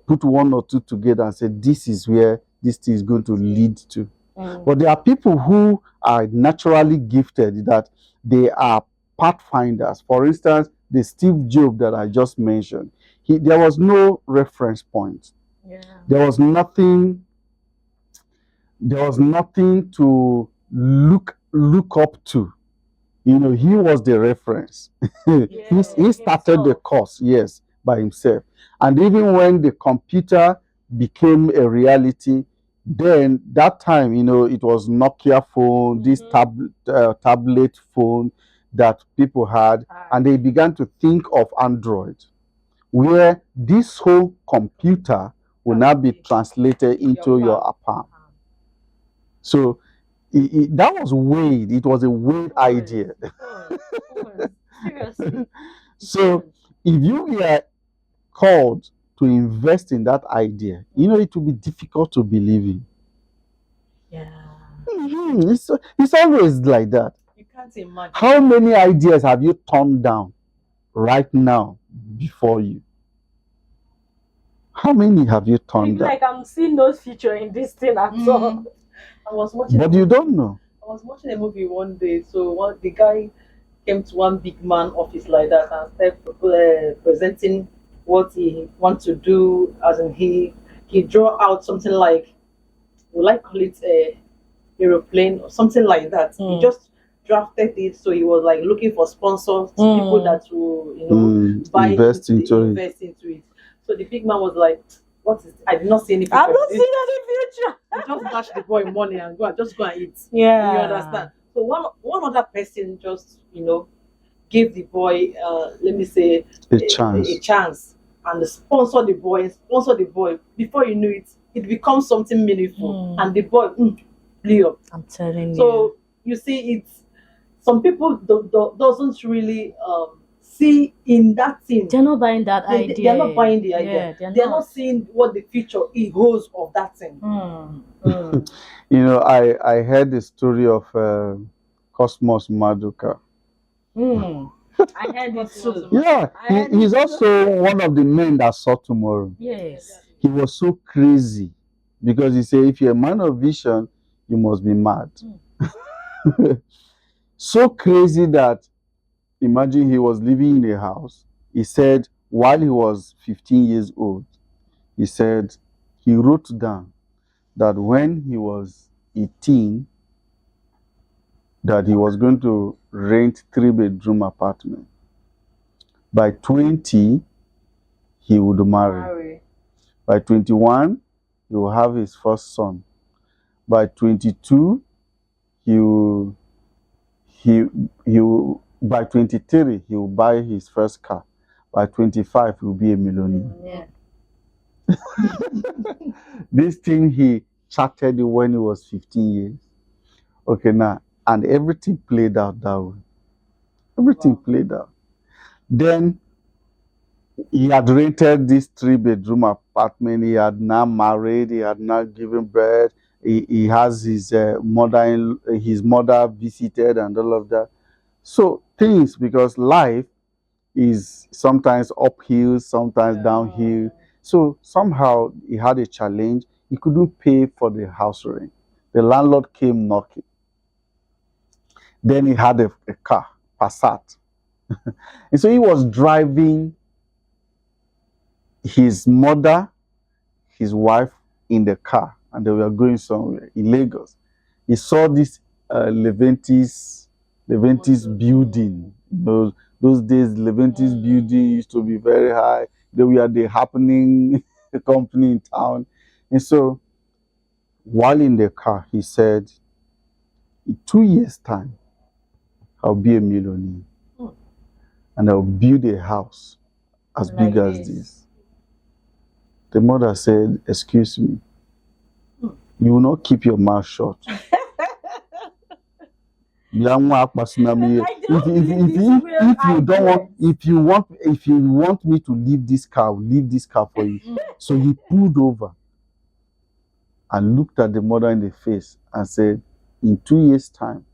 S3: put one or two together and say, this is where this thing is going to lead to. But there are people who are naturally gifted, that they are pathfinders. For instance, the Steve Jobs that I just mentioned, there was no reference point. There was nothing to look up to. He was the reference. He started the course, yes, by himself. And even when the computer became a reality, then that time, it was Nokia phone, this tablet phone that people had, and they began to think of Android, where this whole computer will now be translated into your palm. So that was weird. It was a weird idea.
S1: Seriously.
S3: So if you were called to invest in that idea, it will be difficult to believe in.
S1: Yeah.
S3: It's always like that.
S2: You can't imagine.
S3: How many ideas have you turned down right now before you? How many have you turned down?
S1: Like I'm seeing no future in this thing at all.
S2: I was watching.
S3: But you don't know.
S2: I was watching a movie one day. So the guy came to one big man office like that and started presenting what he wants to do. As in, he draw out something like, we like call it a aeroplane or something like that. He just drafted it. So he was like looking for sponsors, people that will buy
S3: invest into
S2: it. So the big man was like, what is it? I did not see any future.
S1: I'm not seeing any future.
S2: You just dash the boy money and go and eat.
S1: Yeah.
S2: You understand? So one other person just, gave the boy, let me say,
S3: a chance,
S2: and sponsor the boy. Before you knew it, it becomes something meaningful, and the boy blew up.
S1: I'm telling you.
S2: So you see, it's some people doesn't really see in that thing.
S1: They're not buying that idea.
S2: They're not buying the idea.
S1: Yeah,
S2: they're not seeing what the future holds of that thing.
S3: I heard the story of Cosmos Maduka.
S1: I heard it too.
S3: Yeah, he's also one of the men that saw tomorrow.
S1: Yes.
S3: He was so crazy because he said, if you're a man of vision, you must be mad. So crazy that imagine he was living in a house. He said while he was 15 years old, he said he wrote down that when he was 18, that he was going to rent 3-bedroom apartment. By 20, he would marry. By 21, he will have his first son. By 22, by 23, he will buy his first car. By 25, he will be a millionaire.
S1: Yeah.
S3: This thing he charted when he was 15 years. Okay, now, and everything played out that way. Everything played out. Then he had rented this 3-bedroom apartment. He had now married. He had now given birth. He has his mother visited and all of that. So things, because life is sometimes uphill, sometimes downhill. So somehow he had a challenge. He couldn't pay for the house rent. The landlord came knocking. Then he had a car, Passat. And so he was driving his mother, his wife in the car, and they were going somewhere in Lagos. He saw this Leventis building. Those days, Leventis building used to be very high. They were the happening company in town. And so, while in the car, he said, in 2 years' time, I'll be a millionaire. And I'll build a house as big as this. The mother said, excuse me, you will not keep your mouth shut. If you want me to leave this car, I'll leave this car for you. So he pulled over and looked at the mother in the face and said, in 2 years' time,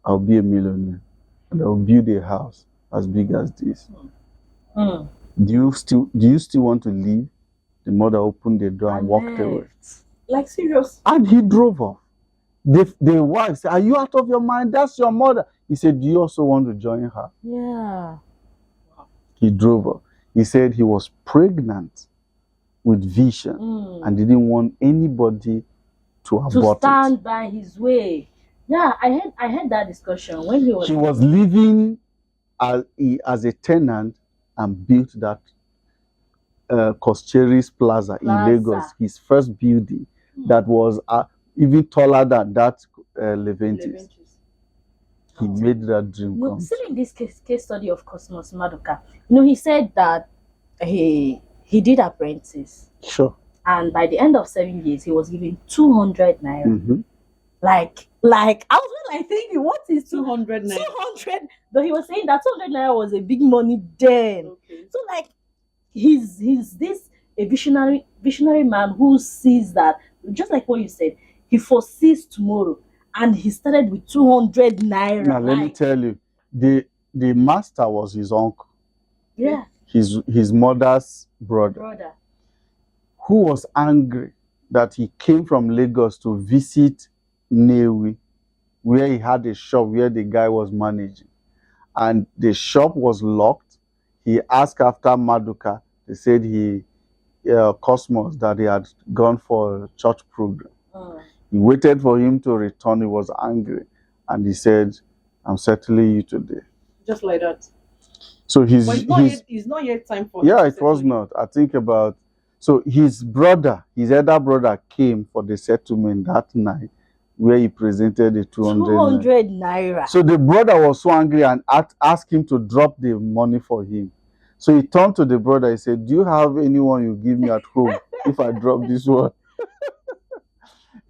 S3: I'll be a millionaire and I'll build a house as big as this. Do you still want to leave? The mother opened the door and walked away.
S1: Like serious.
S3: And he drove off. The wife said, are you out of your mind? That's your mother. He said, do you also want to join her?
S1: Yeah.
S3: He drove off. He said he was pregnant with vision and didn't want anybody to abort
S1: To stand
S3: it.
S1: by his way. Yeah, I had that discussion when he was
S3: living as a tenant and built that Coscheris Plaza in Lagos, his first building that was even taller than that Leventis. He made that dream come.
S1: Still in this case study of Cosmos Maduka, he said that he did apprentice.
S3: Sure.
S1: And by the end of 7 years, he was given 200 naira. Like I was like thinking, what is
S2: 200 naira?
S1: 200, but he was saying that 200 naira was a big money then.
S2: Okay.
S1: So like he's this a visionary man who sees that, just like what you said, he foresees tomorrow, and he started with 200 naira.
S3: Now let me tell you, the master was his uncle.
S1: Yeah.
S3: His mother's brother, who was angry that he came from Lagos to visit Newi, where he had a shop where the guy was managing, and the shop was locked. He asked after Maduka. They said Cosmos, that he had gone for a church program. He waited for him to return. He was angry, and he said, I'm settling you today.
S2: Just like that.
S3: So
S2: it's not yet time for him.
S3: Yeah, it was not. I think about, so his elder brother came for the settlement that night, where he presented the 200
S1: naira.
S3: So the brother was so angry and asked him to drop the money for him. So he turned to the brother. He said, do you have anyone you give me at home if I drop this one?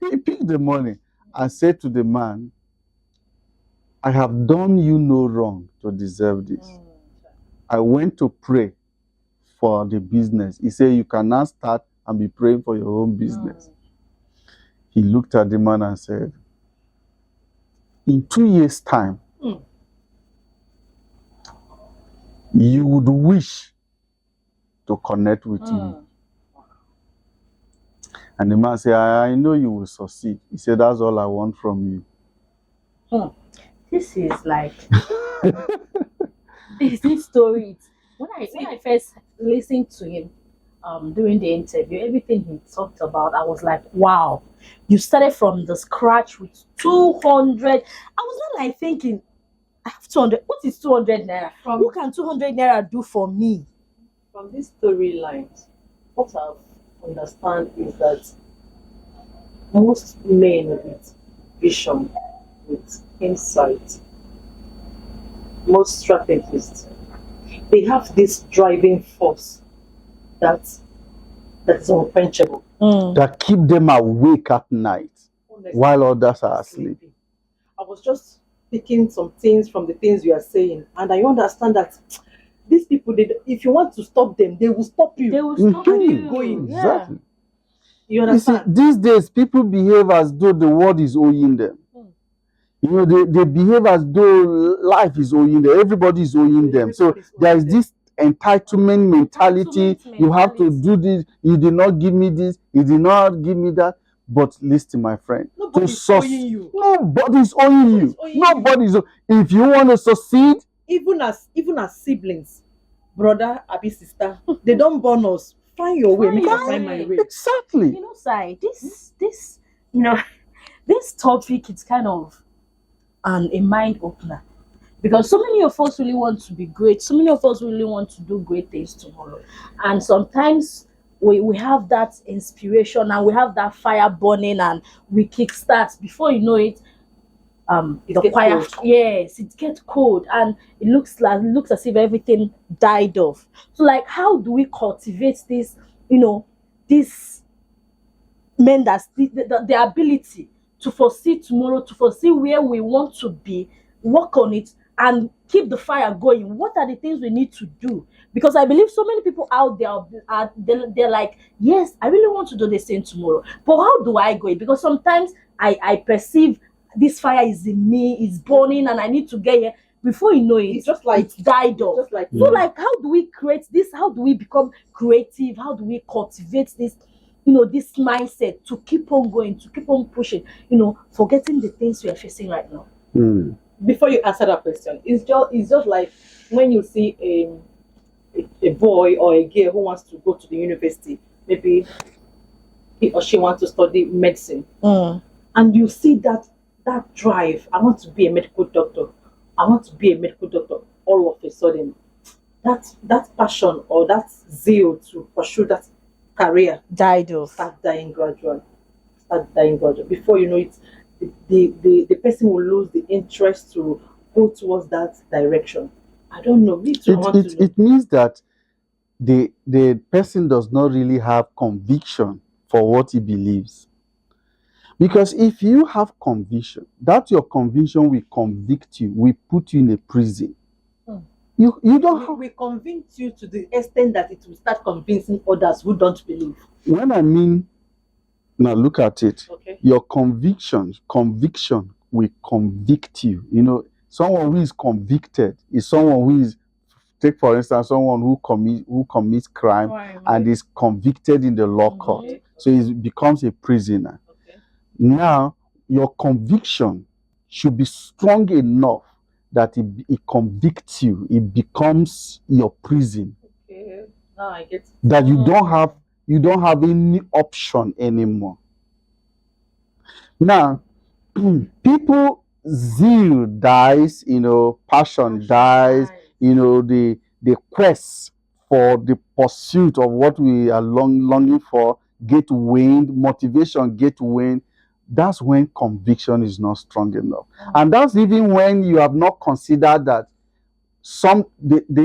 S3: He picked the money and said to the man, I have done you no wrong to deserve this. I went to pray for the business. He said, you can now start and be praying for your own business. He looked at the man and said, in 2 years' time, you would wish to connect with me. And the man said, I know you will succeed. He said, that's all I want from you.
S1: This is like this story. When I first listened to him during the interview, everything he talked about, I was like, wow, you started from the scratch with 200. I was not like thinking, I have 200. What is 200 naira? What can 200 naira do for me?
S2: From these storylines, what I've understand is that most men with vision, with insight, most strategists, they have this driving force that is unquenchable.
S3: That keep them awake at night while others are asleep.
S2: I was just picking some things from the things you are saying, and I understand that these people, if you want to stop them, they will stop you.
S1: They will stop you
S2: going.
S1: Yeah.
S3: Exactly.
S2: You
S3: You see,
S2: understand?
S3: these days people behave as though the world is owing them. You know, they behave as though life is owing them. Everybody is owing them. So
S2: Everybody's
S3: there
S2: owing
S3: is
S2: them.
S3: this entitlement mentality.
S1: Entitlement
S3: You have to
S1: mentality.
S3: do this. You did not give me this. You did not give me that. But listen, my friend,
S2: Nobody's owing you.
S3: nobody's owing you.
S2: Nobody's owing you.
S3: Nobody's. If you want to succeed,
S2: Even as siblings, brother, abi sister, they don't born us. Find your way.
S1: Find
S2: Make
S1: your
S2: I find
S1: way.
S2: my way.
S3: exactly.
S1: You know, Sai, this you know, this topic is kind of a mind opener, because so many of us really want to be great. So many of us really want to do great things tomorrow, and sometimes we have that inspiration and we have that fire burning, and we kickstart. Before you know it, the
S2: gets
S1: fire,
S2: cold.
S1: yes, it gets cold, and it looks as if everything died off. So, like, how do we cultivate this? This men, that's the ability to foresee tomorrow, to foresee where we want to be, work on it, and keep the fire going. What are the things we need to do? Because I believe so many people out there they're like, yes, I really want to do this thing tomorrow, but how do I go? Because sometimes I perceive this fire is in me, it's burning, and I need to get here. Before you know it,
S2: It's just like-
S1: it's died off.
S2: Just like
S1: So, like, how do we create this? How do we become creative? How do we cultivate this, this mindset to keep on going, to keep on pushing, forgetting the things we are facing right now?
S2: before you answer that question, it's just like when you see a boy or a girl who wants to go to the university, maybe he or she wants to study medicine, and you see that drive. I want to be a medical doctor. I want to be a medical doctor. All of a sudden, that passion or that zeal to pursue that career
S1: Died off.
S2: start dying gradually. Before you know it, the person will lose the interest to go towards that direction. I don't know. Me too. I want to know.
S3: It means that the person does not really have conviction for what he believes. Because if you have conviction, that your conviction will convict you, will put you in a prison. You don't have.
S2: We convince you to the extent that it will start convincing others who don't believe.
S3: When I mean, now look at it.
S2: Okay.
S3: Your conviction will convict you. You know, someone who is convicted is someone who is, take for instance, someone who commits crime and is convicted in the law court.
S2: Okay.
S3: So he becomes a prisoner.
S2: Okay.
S3: Now, your conviction should be strong enough that it convicts you. It becomes your prison.
S2: Okay. Now I get.
S3: That you don't have any option anymore. Now, people zeal dies, passion dies, the quest for the pursuit of what we are longing for get waned, motivation get waned. That's when conviction is not strong enough. And that's even when you have not considered that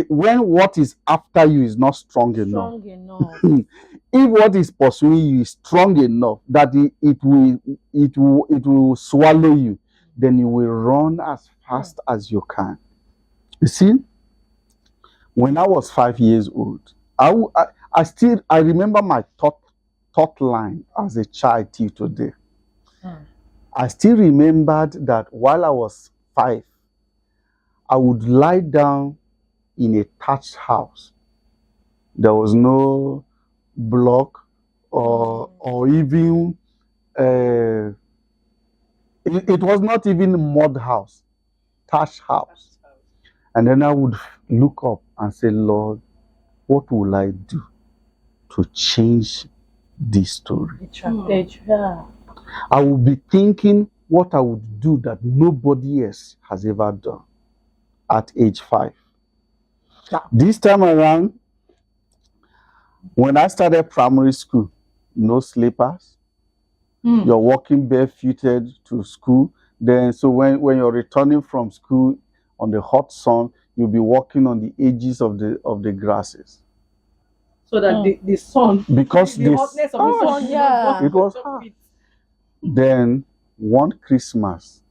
S3: when what is after you is not strong enough. If what is pursuing you is strong enough that it will swallow you, then you will run as fast as you can. You see, when I was 5 years old, I remember my thought line as a child till today. I still remembered that while I was 5, I would lie down in a thatched house. There was no block or even it was not even a mud house, thatched house. And then I would look up and say, Lord, what will I do to change this story?
S1: The trapeze, yeah.
S3: I would be thinking what I would do that nobody else has ever done at age 5.
S1: Yeah.
S3: This time around, when I started primary school, no slippers. You're walking barefooted to school. Then, so when you're returning from school on the hot sun, you'll be walking on the edges of the grasses.
S2: So that the sun,
S3: Because
S2: the
S3: this,
S2: hotness of the sun,
S1: yeah.
S3: it was hard. Then one Christmas,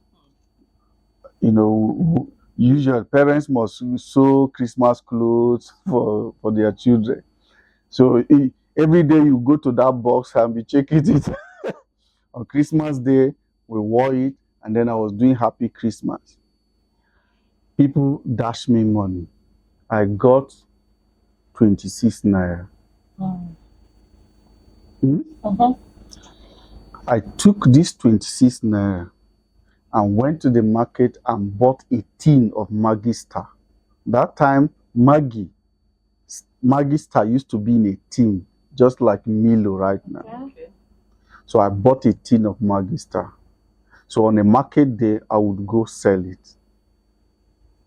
S3: usually parents must sew Christmas clothes for their children. So every day you go to that box and be checking it. On Christmas Day, we wore it, and then I was doing Happy Christmas. People dashed me money. I got 26 naira. I took this 26 naira and went to the market and bought a tin of Maggi Star. That time, Maggi Star used to be in a tin, just like Milo right now.
S2: Okay.
S3: So I bought a tin of Maggi Star. So on a market day, I would go sell it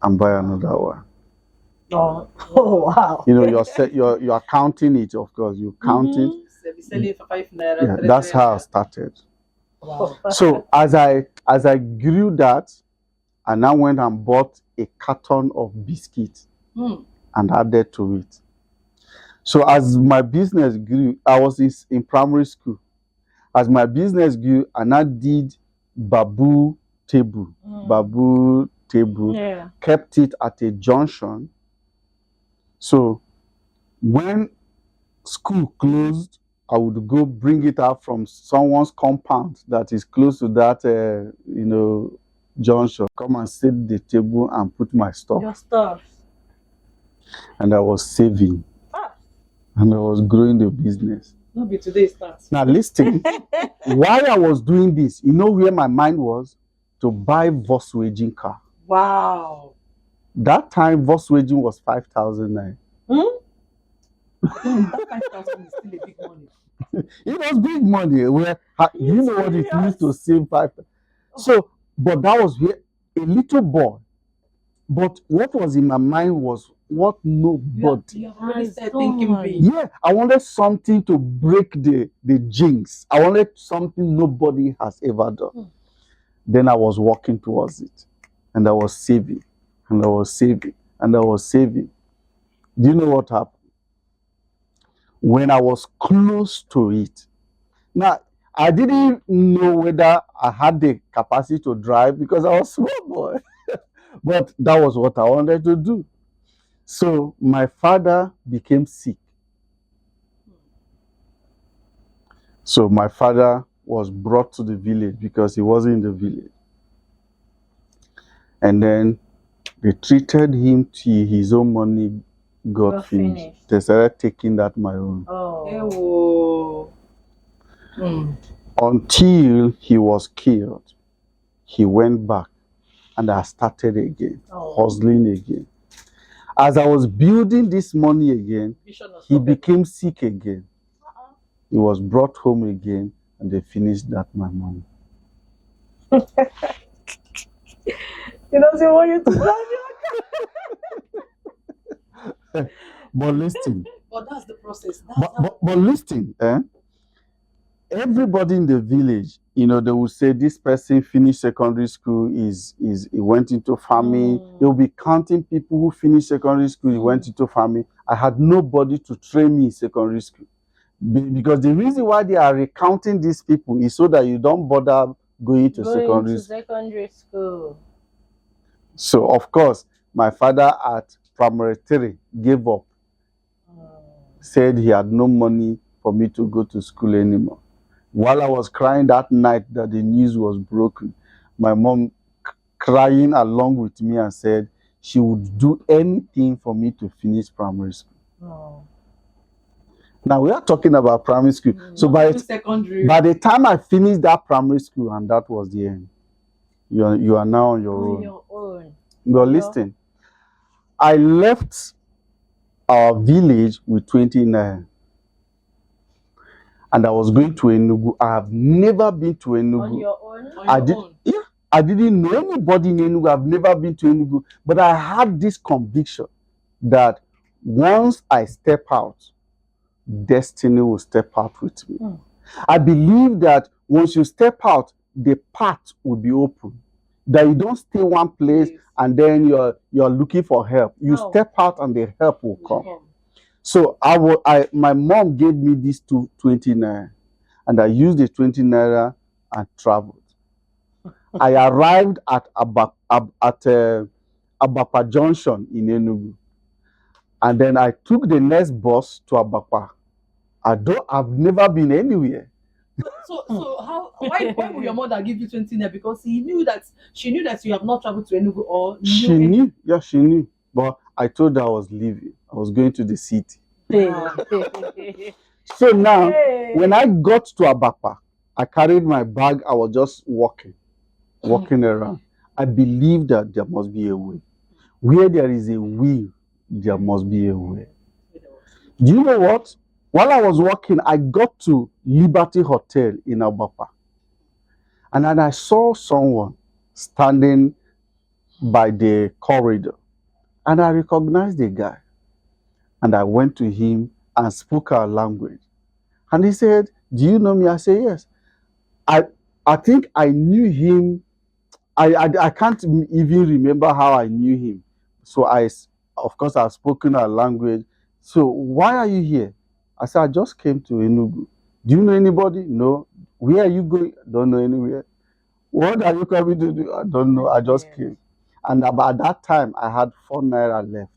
S3: and buy another one.
S1: Oh wow.
S3: You're counting it, of course. You count it.
S2: So be selling for 5 naira.
S3: Yeah,
S2: 3
S3: that's how I
S2: naira.
S3: started.
S1: Wow.
S3: So as I grew that, I now went and bought a carton of biscuits and added to it. So as my business grew, I was in primary school. As my business grew, I now did bamboo table,
S1: Yeah.
S3: kept it at a junction. So when school closed, I would go bring it out from someone's compound that is close to that, junction. Come and set the table and put my stuff.
S1: Your stuff.
S3: And I was saving. And I was growing the business.
S2: No be today starts.
S3: Now listen, while I was doing this, you know where my mind was? To buy Volkswagen car.
S2: Wow.
S3: That time, Volkswagen was 5,000 naira.
S2: That 5,000 is still a big money.
S3: It was big money. You know what it means to save 5,000. So, but that was a little boy. But what was in my mind was what nobody.
S2: You have already started thinking big.
S3: Yeah, I wanted something to break the jinx. I wanted something nobody has ever done. Then I was walking towards it. And I was saving. And I was saving. And I was saving. Do you know what happened? When I was close to it. Now, I didn't know whether I had the capacity to drive because I was a small boy. But that was what I wanted to do. So my father became sick. So my father was brought to the village because he wasn't in the village. And then they treated him till his own money got finished. They started taking that my own.
S2: Oh.
S3: Until he was killed, he went back and I started again, hustling again. As I was building this money again, he became sick again. He was brought home again and they finished that my money.
S1: He doesn't want you to drive.
S3: But listen.
S2: But that's the process.
S3: But listen, everybody in the village, they will say this person finished secondary school, he went into farming. They will be counting people who finished secondary school, he went into farming. I had nobody to train me in secondary school. Because the reason why they are recounting these people is so that you don't bother going to secondary school. So, of course, my father at primary 3 gave up. Said he had no money for me to go to school anymore. While I was crying that night that the news was broken, my mom crying along with me and said she would do anything for me to finish primary school. Now we are talking about primary school. So by the time I finished that primary school, and that was the end. You are now on your own. But listen, I left our village with 20 naira. And I was going to Enugu. I have never been to Enugu.
S1: On your own?
S2: On
S3: I
S2: your
S3: did.
S2: own.
S3: Yeah, I didn't know anybody in Enugu. I've never been to Enugu, but I had this conviction that once I step out, destiny will step out with me. I believe that once you step out, the path will be open. That you don't stay one place
S2: Yes.
S3: and then you're looking for help. You
S1: No.
S3: step out and the help will come.
S1: Yeah.
S3: So my mom gave me these 20 naira, and I used the 20 naira and traveled. I arrived at Abapa Junction in Enugu, and then I took the next bus to Abapa. I've never been anywhere.
S2: So why would your mother give you 20 naira? Because she knew that you have not traveled to Enugu, or
S3: She knew, yeah, she knew. But I told her I was leaving. I was going to the city. So now, when I got to Abapa, I carried my bag. I was just walking around. I believe that there must be a way. Where there is a will, there must be a way. Do you know what? While I was walking, I got to Liberty Hotel in Abapa. And then I saw someone standing by the corridor. And I recognized the guy. And I went to him and spoke our language. And he said, "Do you know me?" I said, "Yes." I think I knew him. I can't even remember how I knew him. So of course, I've spoken our language. So why are you here? I said, "I just came to Enugu." "Do you know anybody?" "No." "Where are you going?" "Don't know anywhere." "What are you coming to do?" "I don't know. I just came." And about that time, I had 4 naira left.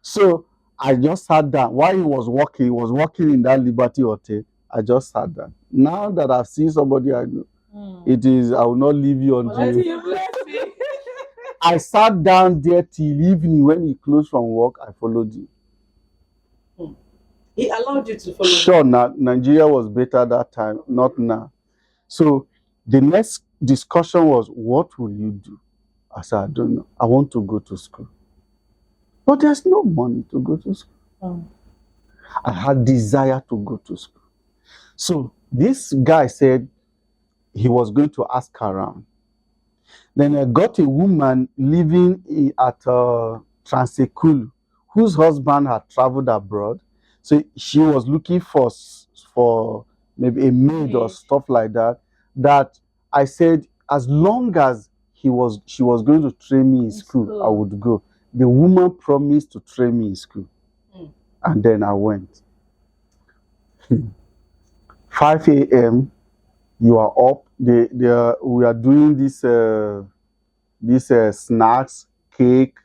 S3: So I just sat down. While he was walking in that Liberty Hotel. I just sat down. Now that I've seen somebody I know, it is, I will not leave you until
S2: You bless me.
S3: I sat down there till evening. When he closed from work, I followed him.
S2: He allowed you to follow.
S3: Sure, Nigeria was better that time, not now. So the next discussion was, "What will you do?" I said, "I don't know. I want to go to school." "But there's no money to go to school." I had desire to go to school. So this guy said he was going to ask around. Then I got a woman living at Transekulu, whose husband had traveled abroad. So she was looking for maybe a maid or stuff like that. That I said, as long as she was going to train me in school, I would go. The woman promised to train me in school. And then I went. 5 a.m. You are up. We are doing this snacks, cake,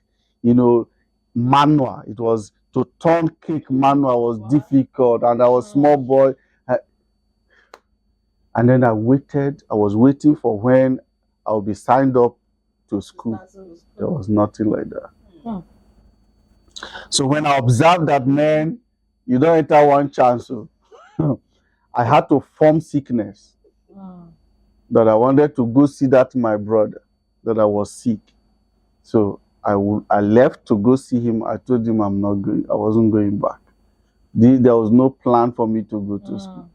S3: manual. It was to turn cake manual was difficult, and I was small boy. And then I was waiting for when I'll be signed up to school. There was nothing like that. So when I observed that, man, you don't enter one chance. So I had to form sickness. That I wanted to go see that my brother, that I was sick. So I left to go see him. I told him I'm not going. I wasn't going back. There was no plan for me to go to school.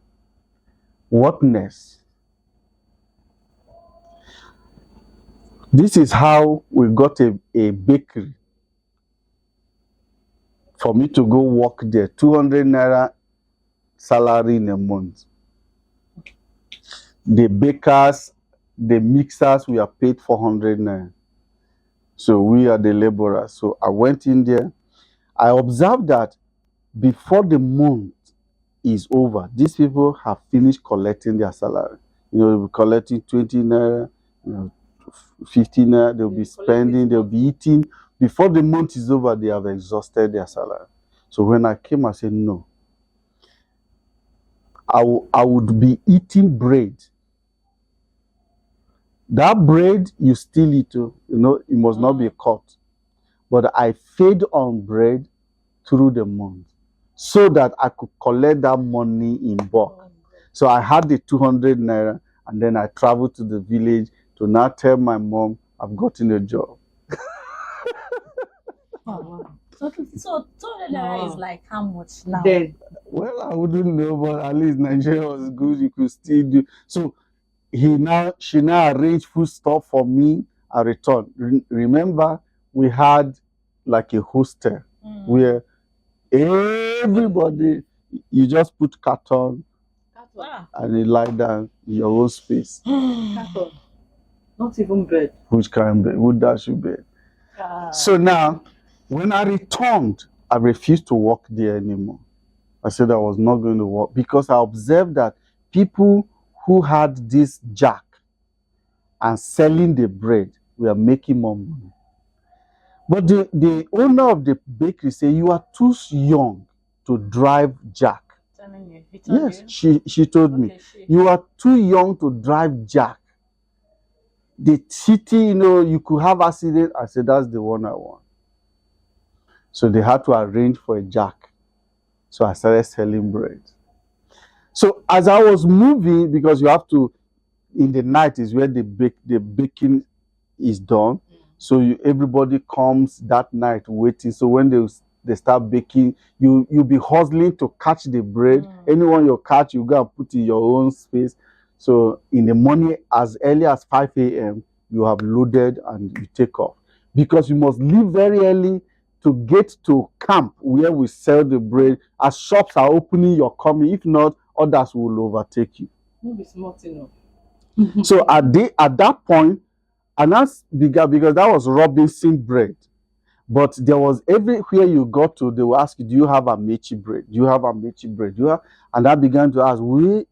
S3: What next? This is how we got a bakery. For me to go work there, 200 naira salary in a month. The bakers, the mixers, we are paid 400 naira. So we are the laborers. So I went in there. I observed that before the month is over, these people have finished collecting their salary. They'll be collecting 20 naira, 50 naira, they'll be spending, they'll be eating. Before the month is over, they have exhausted their salary. So when I came, I said, no. I would be eating bread. That bread, you still eat, it must not be cut. But I fed on bread through the month so that I could collect that money in bulk. So I had the 200 naira, and then I traveled to the village to now tell my mom I've gotten a job.
S2: Oh, wow.
S1: So 200 naira is like how much now?
S2: Then
S3: Well, I wouldn't know, but at least Nigeria was good. You could still do. So she now arranged food stuff for me. I returned. Remember, we had like a hostel where everybody, you just put carton
S1: Ah.
S3: and you lie down in your own space.
S2: carton. Not even bed.
S3: Which kind of bed? Would that should bed?
S1: Ah.
S3: So now, when I returned, I refused to work there anymore. I said I was not going to work because I observed that people who had this jack and selling the bread were making more money. But the owner of the bakery said, you are too young to drive jack.
S1: Telling you. He told
S3: Yes,
S1: you?
S3: she told me,
S1: Okay,
S3: you are too young to drive jack. The city, you could have accident. I said, that's the one I want. So they had to arrange for a jack. So I started selling bread. So as I was moving, because you have to, in the night is where the baking is done. So everybody comes that night waiting. So when they start baking, you'll be hustling to catch the bread. Anyone you catch, you go and put in your own space. So in the morning, as early as 5 a.m., you have loaded and you take off. Because you must leave very early to get to camp where we sell the bread. As shops are opening, you're coming. If not, others will overtake you.
S2: Won't be smart enough.
S3: So at that point, and that's bigger because that was Robinson bread. But there was everywhere you got to, they will ask you, do you have Amechi bread? Do you have Amechi bread? Do you have? And I began to ask, where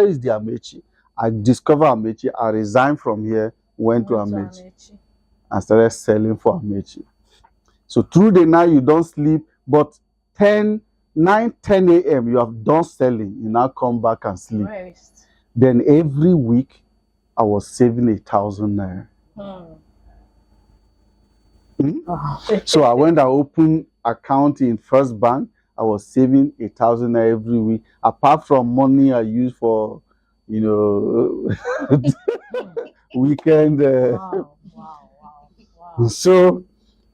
S3: is the Amechi? I discovered Amechi. I resigned from here, went to Amechi, and started selling for Amechi. So through the night, you don't sleep, but 9, 10 a.m., you have done selling. You now come back and sleep.
S1: Rest.
S3: Then every week, I was saving 1,000 naira. So I went and opened account in First Bank. I was saving 1,000 naira every week. Apart from money I use for, weekend.
S1: Wow.
S3: So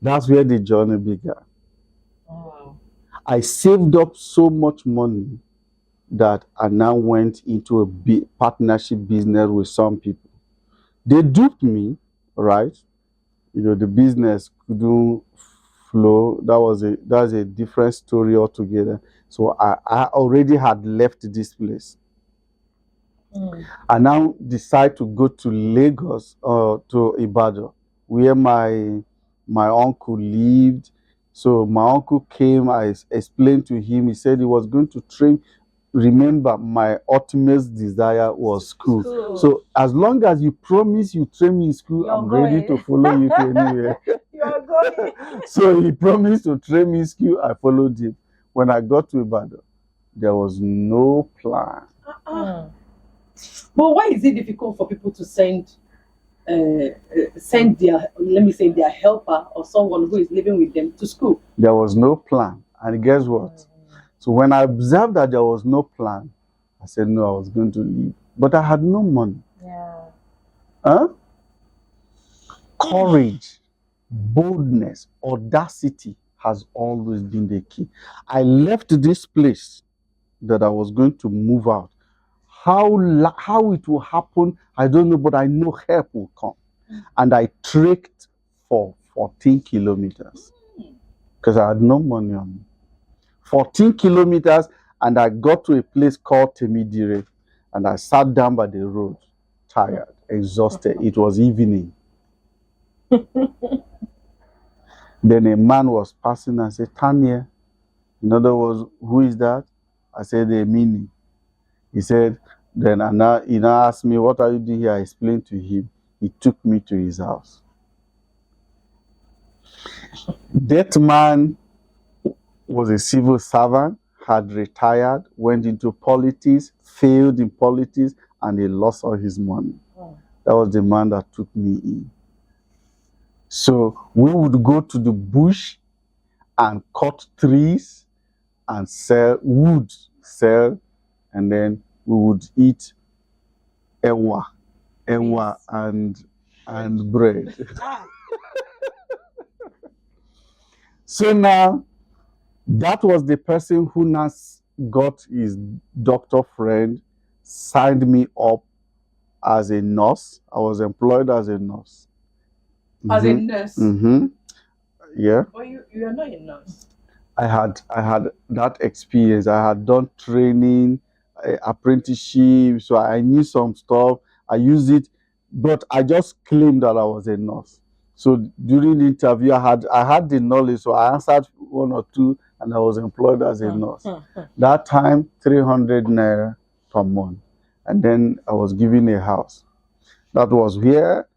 S3: that's where the journey began.
S2: Wow.
S3: I saved up so much money that I now went into a partnership business with some people. They duped me, right? The business couldn't flow. That's a different story altogether. So I already had left this place. I now decide to go to Lagos or to Ibadan, where my uncle lived. So my uncle came, I explained to him, he said he was going to train. Remember, my ultimate desire was school. So as long as you promise you train me in school, I'm ready to follow you to anywhere.
S1: You're going.
S3: So he promised to train me in school. I followed him. When I got to Ibadan, there was no plan.
S2: But why is it difficult for people to send their helper or someone who is living with them to school?
S3: There was no plan. And guess what? So when I observed that there was no plan, I said, no, I was going to leave. But I had no money.
S1: Yeah.
S3: Courage, boldness, audacity has always been the key. I left this place that I was going to move out. How it will happen, I don't know, but I know help will come. And I trekked for 14 kilometers because I had no money on me. 14 kilometers, and I got to a place called Temidire, and I sat down by the road, tired, exhausted. It was evening. Then a man was passing and said, Tanya. In other words, who is that? I said, Emini. He said, then he now asked me, what are you doing here? I explained to him. He took me to his house. That man was a civil servant, had retired, went into politics, failed in politics, and he lost all his money. That was the man that took me in. So we would go to the bush and cut trees and sell wood, and then we would eat ewa and and bread.
S2: Ah,
S3: So now, that was the person who now got his doctor friend, signed me up as a nurse. I was employed as a nurse.
S2: as a nurse.
S3: Yeah.
S2: But you are not a nurse.
S3: I had that experience. I had done training, apprenticeship, so I knew some stuff. I used it, but I just claimed that I was a nurse. So during the interview, I had the knowledge, so I answered one or two, and I was employed as a nurse. That time, 300 naira per month, and then I was given a house. That was where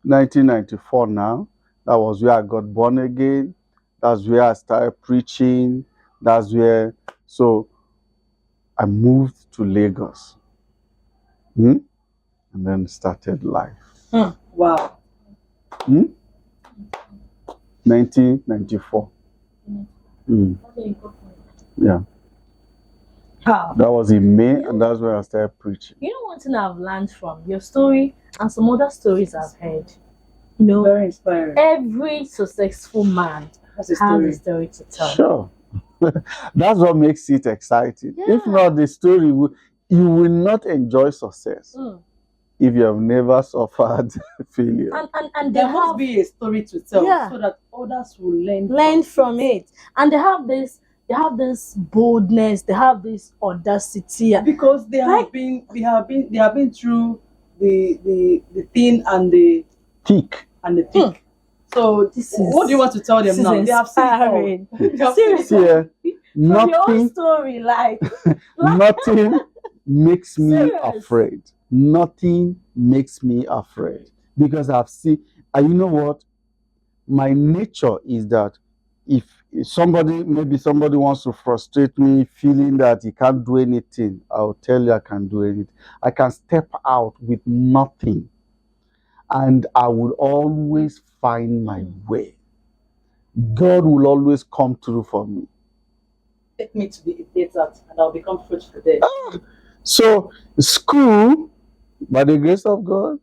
S3: 1994 now. That was where I got born again. That's where I started preaching. That's where, so I moved to Lagos. And then started life.
S2: Wow.
S3: 1994. Yeah.
S1: Wow.
S3: That was in May, and that's where I started preaching.
S1: You know, one thing I've learned from your story and some other stories I've heard, you know,
S2: Very inspiring.
S1: every successful man
S2: Has a
S1: has a
S2: story.
S1: story to tell.
S3: Sure. That's what makes it exciting. If
S1: Yeah.
S3: not, the story, you will not enjoy success if you have never suffered failure.
S1: And they
S2: There must
S1: have
S2: be a story to tell
S1: Yeah.
S2: so that others will
S1: learn from it, and they have this boldness, they have this audacity.
S2: because they have been through the thin and the
S3: Thick.
S2: thick. So
S1: This is-
S2: what do you want to tell
S1: This
S2: them
S1: is
S2: now? They have seen it all.
S1: inspiring.
S2: They have seen it
S3: See,
S2: all.
S3: eh,
S1: From your own
S3: nothing,
S1: story, like
S3: nothing makes me
S1: Serious.
S3: afraid. Nothing makes me afraid because I've seen. And you know what? My nature is that if maybe somebody wants to frustrate me, feeling that he can't do anything, I'll tell you I can do anything. I can step out with nothing, and I will always find my way. God will always come through for me.
S2: Take me to the desert and I'll become fruitful there.
S3: So, school, by the grace of God,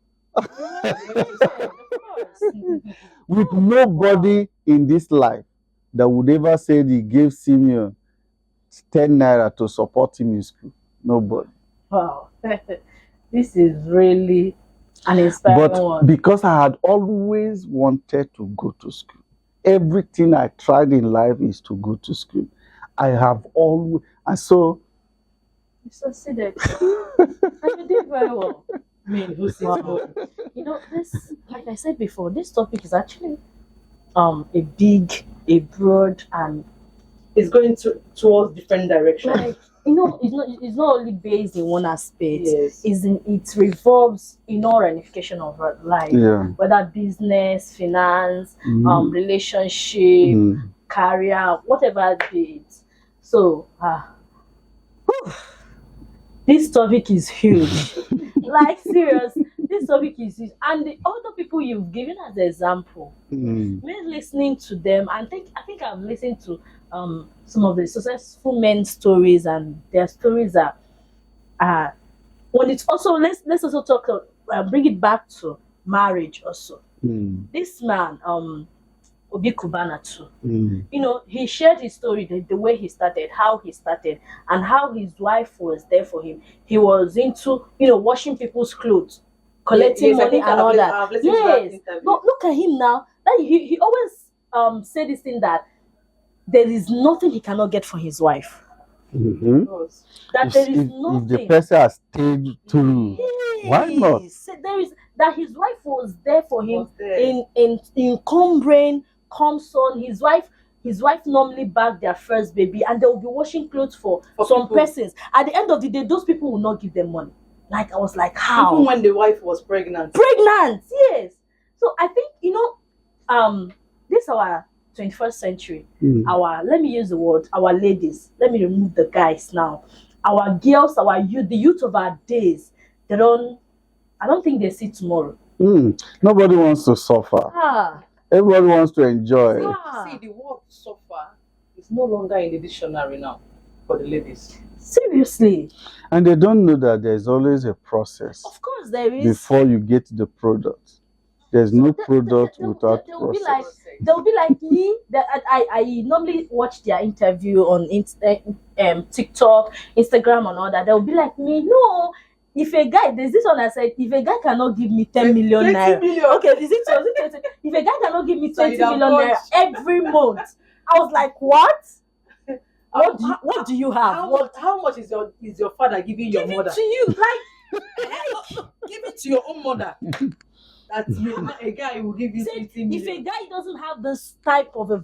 S3: with nobody in this life that would ever say he gave Simeon 10 naira to support him in school. Nobody.
S1: wow, this is really an inspiring
S3: But
S1: one.
S3: because I had always wanted to go to school, everything I tried in life is to go to school. I have always, and so
S1: You succeeded, and you did very well.
S2: I mean, who sees
S1: Wow.
S2: more?
S1: You know, this, like I said before, this topic is actually a big, a broad, and
S2: It's going towards different directions.
S1: like, you know, it's not only based in one aspect.
S2: Yes.
S1: It revolves in all ramification of our life,
S3: yeah.
S1: whether business, finance,
S3: Mhm.
S1: relationship,
S3: Mm.
S1: career, whatever it is. So, this topic is huge. Like, serious, this topic is huge. And the other people you've given as an example,
S3: Mm.
S1: me listening to them, and I think I've listened to some of the successful men's stories, and their stories are when it's also, let's also talk, bring it back to marriage also.
S3: Mm.
S1: This man, Obi Kubana too,
S3: Mm.
S1: you know, he shared his story, the way he started, how he started, and how his wife was there for him. He was into, you know, washing people's clothes, collecting
S2: Yes, I
S1: money
S2: think
S1: and all that.
S2: I've listened to that
S1: Yes,
S2: interview.
S1: but look at him now. That he always say this thing that there is nothing he cannot get for his wife.
S3: Mhm.
S2: Because
S1: That
S3: If,
S1: there is
S3: if
S1: nothing.
S3: the person has stayed through, why not?
S1: Yes, there is that his wife was there for him
S2: was there.
S1: in cumbering, concern. His wife normally bagged their first baby, and they will be washing clothes for some
S2: people.
S1: persons. At the end of the day, those people will not give them money. Like, I was like, how?
S2: even when the wife was pregnant.
S1: Pregnant, yes. So I think, you know, this our 21st century.
S3: Mm.
S1: Let me use the word, our ladies. Let me remove the guys now. Our girls, our youth, the youth of our days, I don't think they see tomorrow.
S3: Mm. Nobody wants to suffer. Everybody wants to enjoy.
S1: Ah.
S2: See, the word suffer is no longer in the dictionary now. for the ladies.
S1: Seriously.
S3: And they don't know that there's always a process
S1: Of course there is.
S3: before you get the product. There's no product without
S1: They'll be
S3: process.
S1: like, they'll be like me. That I normally watch their interview on TikTok, Instagram, and all that. They'll be like me. No, if a guy, there's this one I said, if a guy cannot give me 10 million
S2: 20
S1: naira,
S2: million.
S1: okay, is it 20? If a guy cannot give me
S2: So
S1: 20
S2: you'd have
S1: million naira
S2: watched.
S1: every month, I was like, what? What do you have?
S2: How much is your father giving your
S1: Give
S2: mother?
S1: it to you, like.
S2: Give it to your own mother. That's a guy will give you
S1: Said,
S2: 20
S1: if
S2: million.
S1: a guy doesn't have this type of a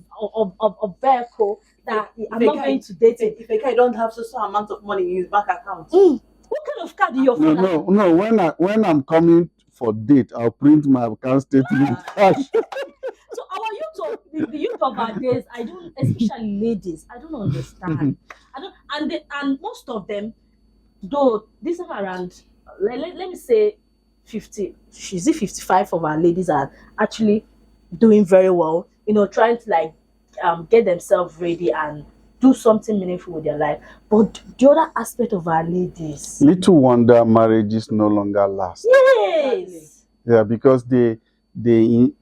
S1: vehicle, that I'm
S2: a
S1: not
S2: guy-
S1: going to date him.
S2: If a guy don't have so amount of money in his bank account,
S1: What kind of car do your
S3: No,
S1: father?
S3: no. When I'm coming for date, I'll print my account statement cash.
S1: So our the youth of our days, I don't, especially ladies, I don't understand. And most of them, though this time around, let me say 50, is it 55 of our ladies are actually doing very well, trying to like get themselves ready and do something meaningful with their life. But the other aspect of our ladies,
S3: Little wonder marriages no longer last.
S1: yes,
S3: Yeah, because the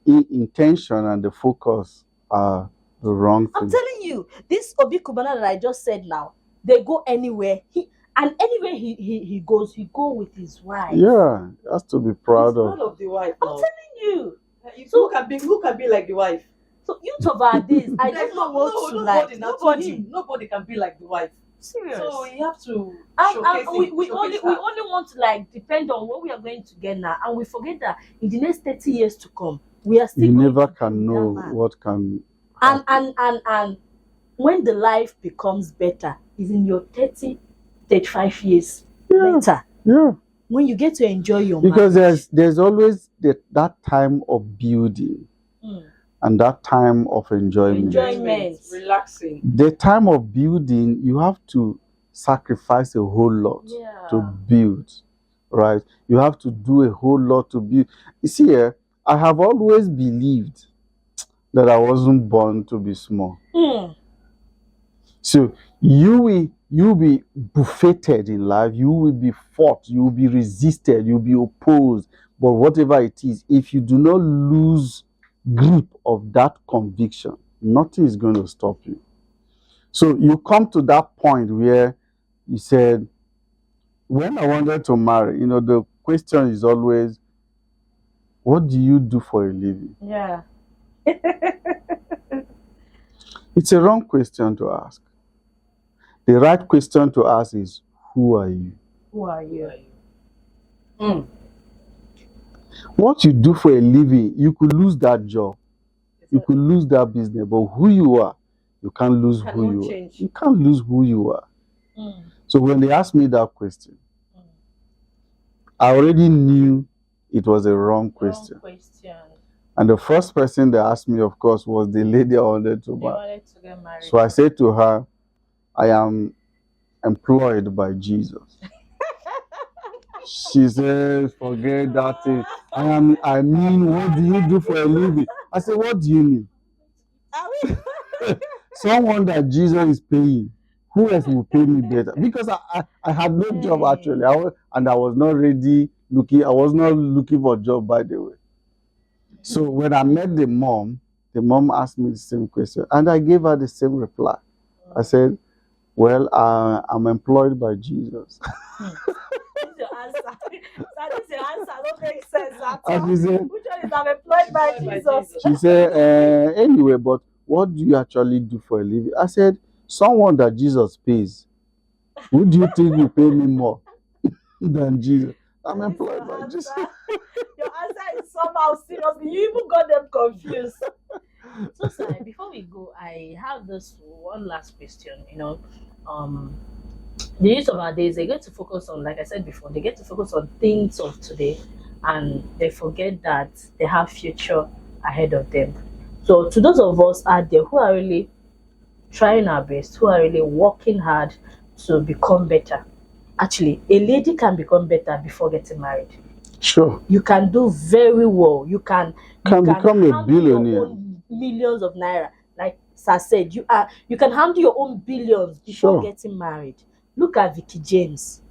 S3: intention and the focus are the wrong
S1: I'm
S3: thing.
S1: telling you, this Obi Kubana that I just said now, they go anywhere. Anywhere he goes, he go with his wife.
S3: Yeah, has to be proud
S2: he's
S3: of.
S2: proud of the wife.
S1: I'm
S2: now.
S1: telling you.
S2: Who can be like the wife?
S1: So youth of our days, I
S2: Like,
S1: don't know what to like.
S2: Nobody can be like the wife.
S1: Serious.
S2: So you have to
S1: And
S2: showcase
S1: we only
S2: her.
S1: want to like depend on what we are going to get now, and we forget that in the next 30 years to come, we are still
S3: You
S1: going
S3: never
S1: to be
S3: can
S1: that
S3: know
S1: man.
S3: what can.
S1: And when the life becomes better is in your 30, 35 years later,
S3: Yeah,
S1: when you get to enjoy your
S3: because
S1: marriage.
S3: there's always that time of building
S1: Mm.
S3: and that time of enjoyment.
S1: Enjoyment.
S2: Relaxing.
S3: The time of building, you have to sacrifice a whole lot
S1: Yeah.
S3: to build, right? You have to do a whole lot to build. You see, I have always believed that I wasn't born to be small.
S1: Mm.
S3: So you will be buffeted in life, you will be fought, you will be resisted, you will be opposed. But whatever it is, if you do not lose grip of that conviction, nothing is going to stop you. So you come to that point where you said, when I wanted to marry, the question is always, what do you do for a living?
S1: Yeah.
S3: It's a wrong question to ask. The right question to ask is, who are you?
S1: Who are you?
S2: Mm.
S3: What you do for a living, you could lose that job, you could lose that business, but who you are, you can't lose who
S2: Cannot
S3: you are.
S2: change.
S3: You can't lose who you are.
S1: Mm.
S3: So when they asked me that question, I already knew it was a wrong question.
S1: Wrong question.
S3: And the first person they asked me, of course, was the lady I wanted to
S1: They
S3: marry.
S1: wanted to get married.
S3: So I said to her, I am employed by Jesus. She said, forget that thing. I mean, what do you do for a living? I said, what do you mean? Someone that Jesus is paying. Who else will pay me better? Because I had no job actually. I was not ready looking. I was not looking for a job, by the way. So when I met the mom asked me the same question, and I gave her the same reply. I said, well, I'm employed by Jesus.
S1: What's your answer? That is your answer. Don't make sense at all.
S3: And she said,
S1: Which one is I'm employed by Jesus?
S3: she said, anyway, but what do you actually do for a living? I said, someone that Jesus pays. Who do you think will pay me more than Jesus? I'm
S1: That is
S3: employed
S1: your
S3: by
S1: answer.
S3: Jesus.
S1: Your answer is somehow serious. You even got them confused. So, sir, before we go, I have this one last question. The youth of our days, they get to focus on, like I said before, they get to focus on things of today, and they forget that they have future ahead of them. So, to those of us out there who are really trying our best, who are really working hard to become better, actually, a lady can become better before getting married.
S3: Sure.
S1: You can do very well. You can
S3: Become a
S1: handle your
S3: billionaire.
S1: own millions of naira. Like said, you can handle your own billions before
S3: Sure.
S1: getting married. Look at Vicky James.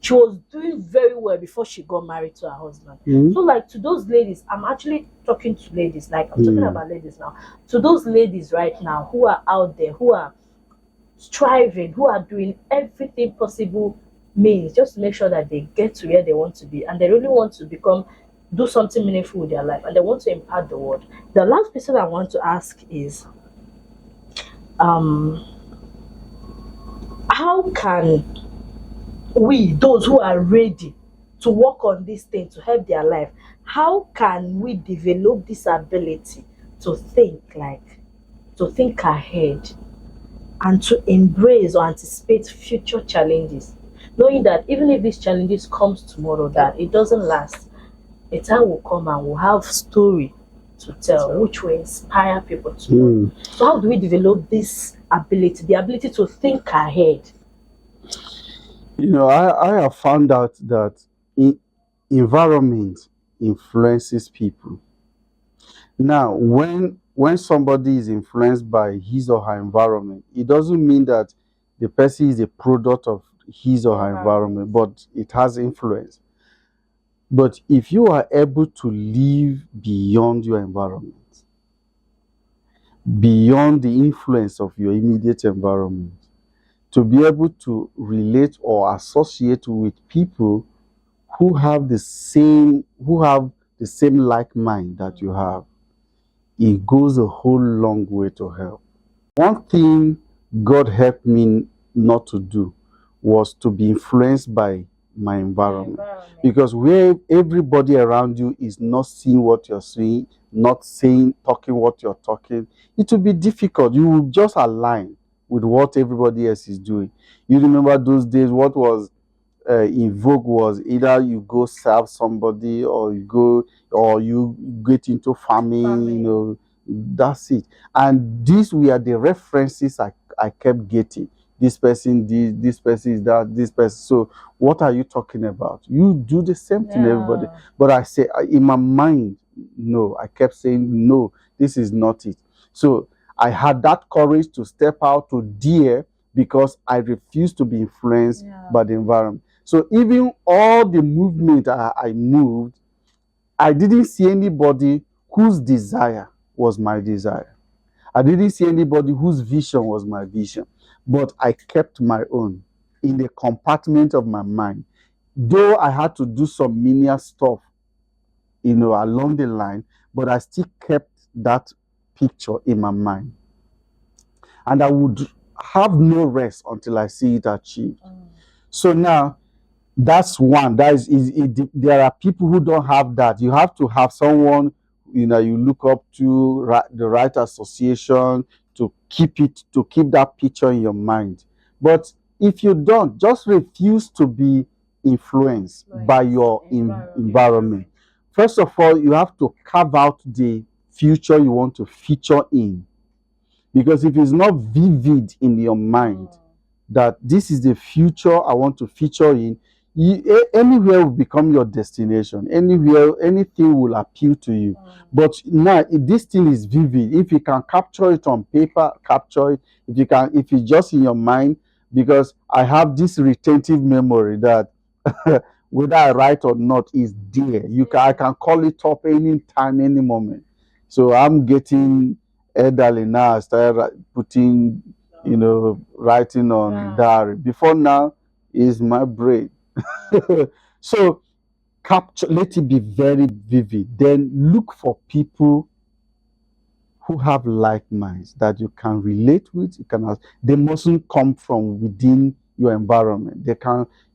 S1: She was doing very well before she got married to her husband.
S3: Mhm.
S1: So, like, to those ladies, I'm actually talking to ladies, like I'm talking about ladies now. To those ladies right now who are out there, who are striving, who are doing everything possible means just to make sure that they get to where they want to be, and they really want to do something meaningful with their life, and they want to impact the world. The last person I want to ask is, how can we, those who are ready to work on this thing to help their life, how can we develop this ability to think ahead and to embrace or anticipate future challenges, knowing that even if these challenges comes tomorrow, that it doesn't last. A time will come and we'll have story to tell, which will inspire people tomorrow. So how do we develop this ability, the ability to think ahead?
S3: You know, I have found out that environment influences people. Now, when somebody is influenced by his or her environment, it doesn't mean that the person is a product of his or her environment, but it has influence. But if you are able to live beyond your environment, beyond the influence of your immediate environment, to be able to relate or associate with people who have the same like mind that you have, it goes a whole long way to help. One thing God helped me not to do was to be influenced by my environment. Because where everybody around you is not seeing what you're seeing, not talking what you're talking, it will be difficult. You will just align with what everybody else is doing. You remember those days, what was in vogue was either you go serve somebody or you get into farming, you know, that's it. And these were the references I kept getting. This person did, this person is that, this person. So what are you talking about? You do the same thing, everybody. But I say, in my mind, no, I kept saying, no, this is not it. So I had that courage to step out to dare, because I refused to be influenced by the environment. So even all the movement I moved, I didn't see anybody whose desire was my desire. I didn't see anybody whose vision was my vision. But I kept my own in the compartment of my mind. Though I had to do some menial stuff, you know, along the line, but I still kept that picture in my mind. And I would have no rest until I see it achieved. So now, that's one. There are people who don't have that. You have to have someone, you know, you look up to, the right association, to keep that picture in your mind. But if you don't, just refuse to be influenced by your environment. First of all, you have to carve out the future you want to feature in. Because if it's not vivid in your mind that this is the future I want to feature in, anywhere will become your destination. Anywhere, anything will appeal to you. But now, if this thing is vivid, if you can capture it on paper, capture it. If it's just in your mind, because I have this retentive memory that whether I write or not is there. I can call it up any time, any moment. So I'm getting elderly now. I started putting, you know, writing on diary. Before now is my brain. So let it be very vivid. Then look for people who have like minds that you can relate with. They mustn't come from within your environment.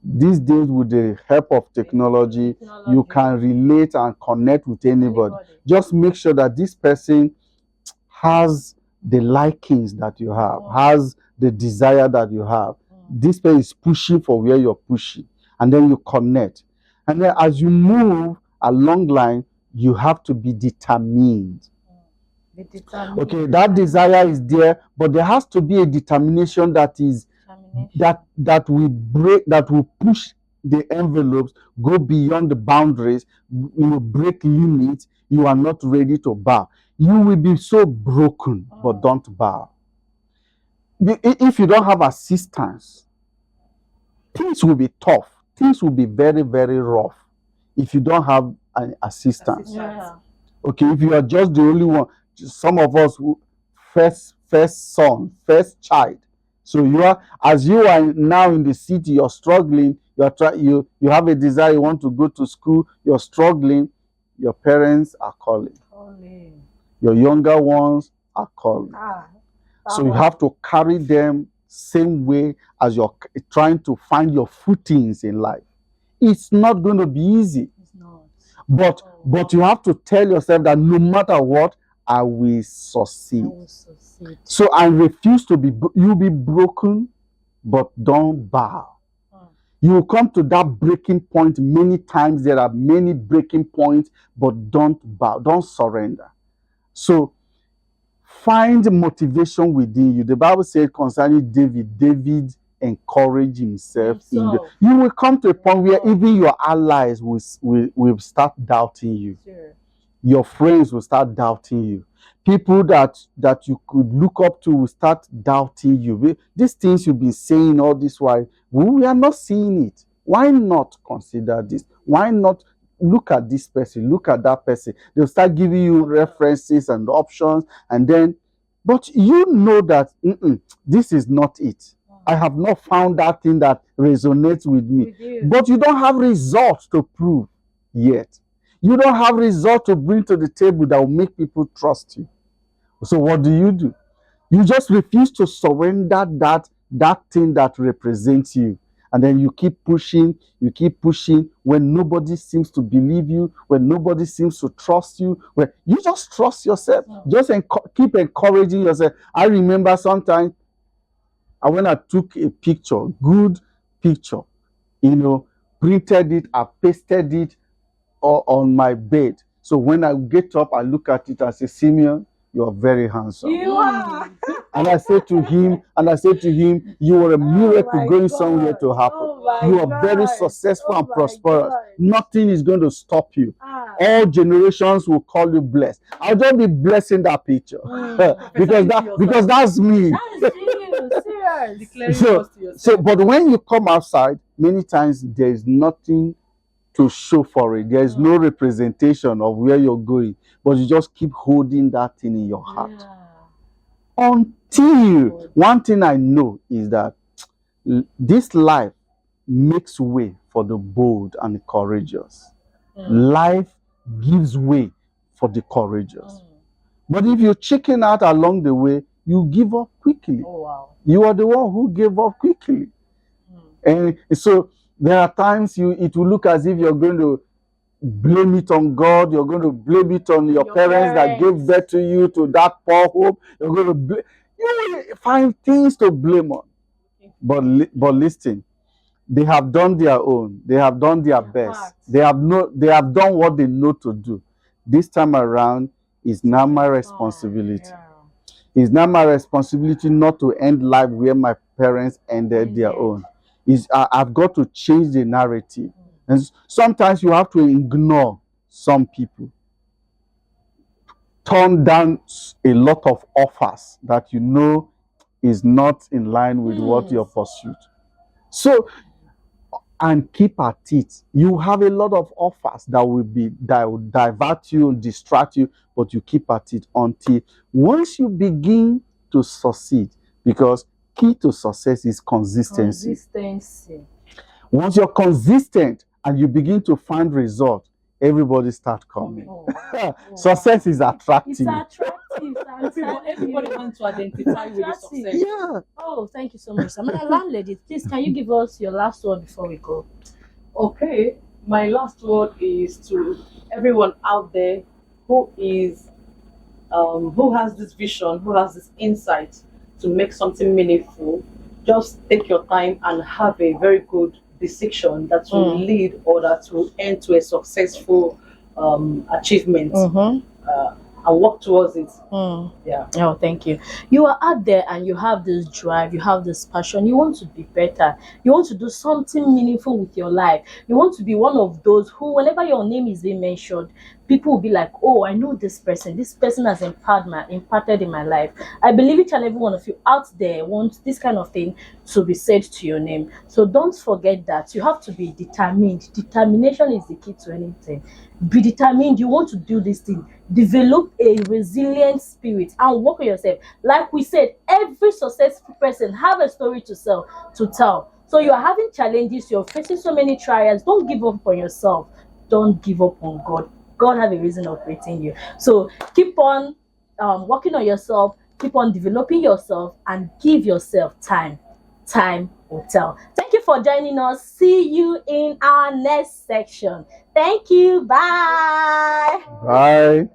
S3: These days, with the help of technology, you can relate and connect with anybody. Just make sure that this person has the likings that you have, has the desire that you have. This person is pushing for where you're pushing, and then you connect. And then as you move along line, you have to be determined. Okay, that desire is there, but there has to be a determination that will push the envelopes, go beyond the boundaries, you know, break limits. You are not ready to bow. You will be so broken, but don't bow. if you don't have assistance, things will be tough. Things will be very, very rough if you don't have an assistance.
S1: Yeah.
S3: Okay, if you are just the only one, some of us who first son, first child. So you are, as you are now in the city, you're struggling. You have a desire. You want to go to school. You're struggling. Your parents are calling. Your younger ones are calling. So you have to carry them same way as you're trying to find your footings in life. It's not going to be easy.
S1: It's not.
S3: But you have to tell yourself that no matter what, I will succeed. So I refuse to be. You'll be broken, but don't bow. You will come to that breaking point many times. There are many breaking points, but don't bow. Don't surrender. So find motivation within you. The Bible says concerning David encouraged himself. You will come to a point where even your allies will start doubting you.
S1: Sure.
S3: Your friends will start doubting you. People that you could look up to will start doubting you. These things you've been saying all this while, we are not seeing it. Why not consider this? Why not look at this person? Look at that person. They'll start giving you references and options, and then, but you know that this is not it. I have not found that thing that resonates with me. But you don't have results to prove yet. You don't have results to bring to the table that will make people trust you. So what do? You just refuse to surrender that thing that represents you. And then you keep pushing when nobody seems to believe you, when nobody seems to trust you, when you just trust yourself. Just keep encouraging yourself. I remember sometimes when I took a picture, good picture, printed it, I pasted it on my bed. So when I get up, I look at it and say, Simeon, you are very handsome.
S1: You are.
S3: And I say to him, you are a miracle going somewhere to happen. You are very successful and prosperous. Nothing is going to stop you. All generations will call you blessed. I'll just be blessing that picture. because that's me.
S1: That is serious.
S3: So, but when you come outside, many times there is nothing to show for it. There is no representation of where you're going, but you just keep holding that thing in your heart. Until one thing I know is that this life makes way for the bold and the courageous. Life gives way for the courageous. But if you chicken out along the way, you give up quickly.
S1: Oh, wow.
S3: You are the one who gave up quickly. And so there are times it will look as if you're going to blame it on God. You're going to blame it on your parents that gave birth to you, to that poor hope. You're going to you will find things to blame on. But listen, they have done their own. They have done their best. They have done what they know to do. This time around, it's now my responsibility. It's now my responsibility not to end life where my parents ended their own. I've got to change the narrative. And sometimes you have to ignore some people. Turn down a lot of offers that you know is not in line with what your pursuit. So, and keep at it. You have a lot of offers that will divert you and distract you, but you keep at it until once you begin to succeed, because key to success is consistency. Once you're consistent and you begin to find results, everybody start coming. Success is attractive.
S1: It's attractive.
S2: Everybody wants to identify with your success.
S3: Yeah.
S1: Oh, thank you so much. I'm a landlady. Please, can you give us your last word before we go?
S2: Okay. My last word is to everyone out there who has this vision, who has this insight to make something meaningful. Just take your time and have a very good decision that will lead or that will end to a successful achievement, and work towards it. Yeah.
S1: Oh, thank you. You are out there and you have this drive, you have this passion, you want to be better, you want to do something meaningful with your life, you want to be one of those who, whenever your name is being mentioned, people will be like, oh, I know this person. This person has impacted in my life. I believe each and every one of you out there wants this kind of thing to be said to your name. So don't forget that you have to be determined. Determination is the key to anything. Be determined. You want to do this thing. Develop a resilient spirit and work on yourself. Like we said, every successful person have a story to tell. So you are having challenges, you're facing so many trials. Don't give up on yourself. Don't give up on God. God have a reason of creating you. So keep on working on yourself, keep on developing yourself, and give yourself time. Time will tell. Thank you for joining us. See you in our next section. Thank you. Bye.
S3: Bye.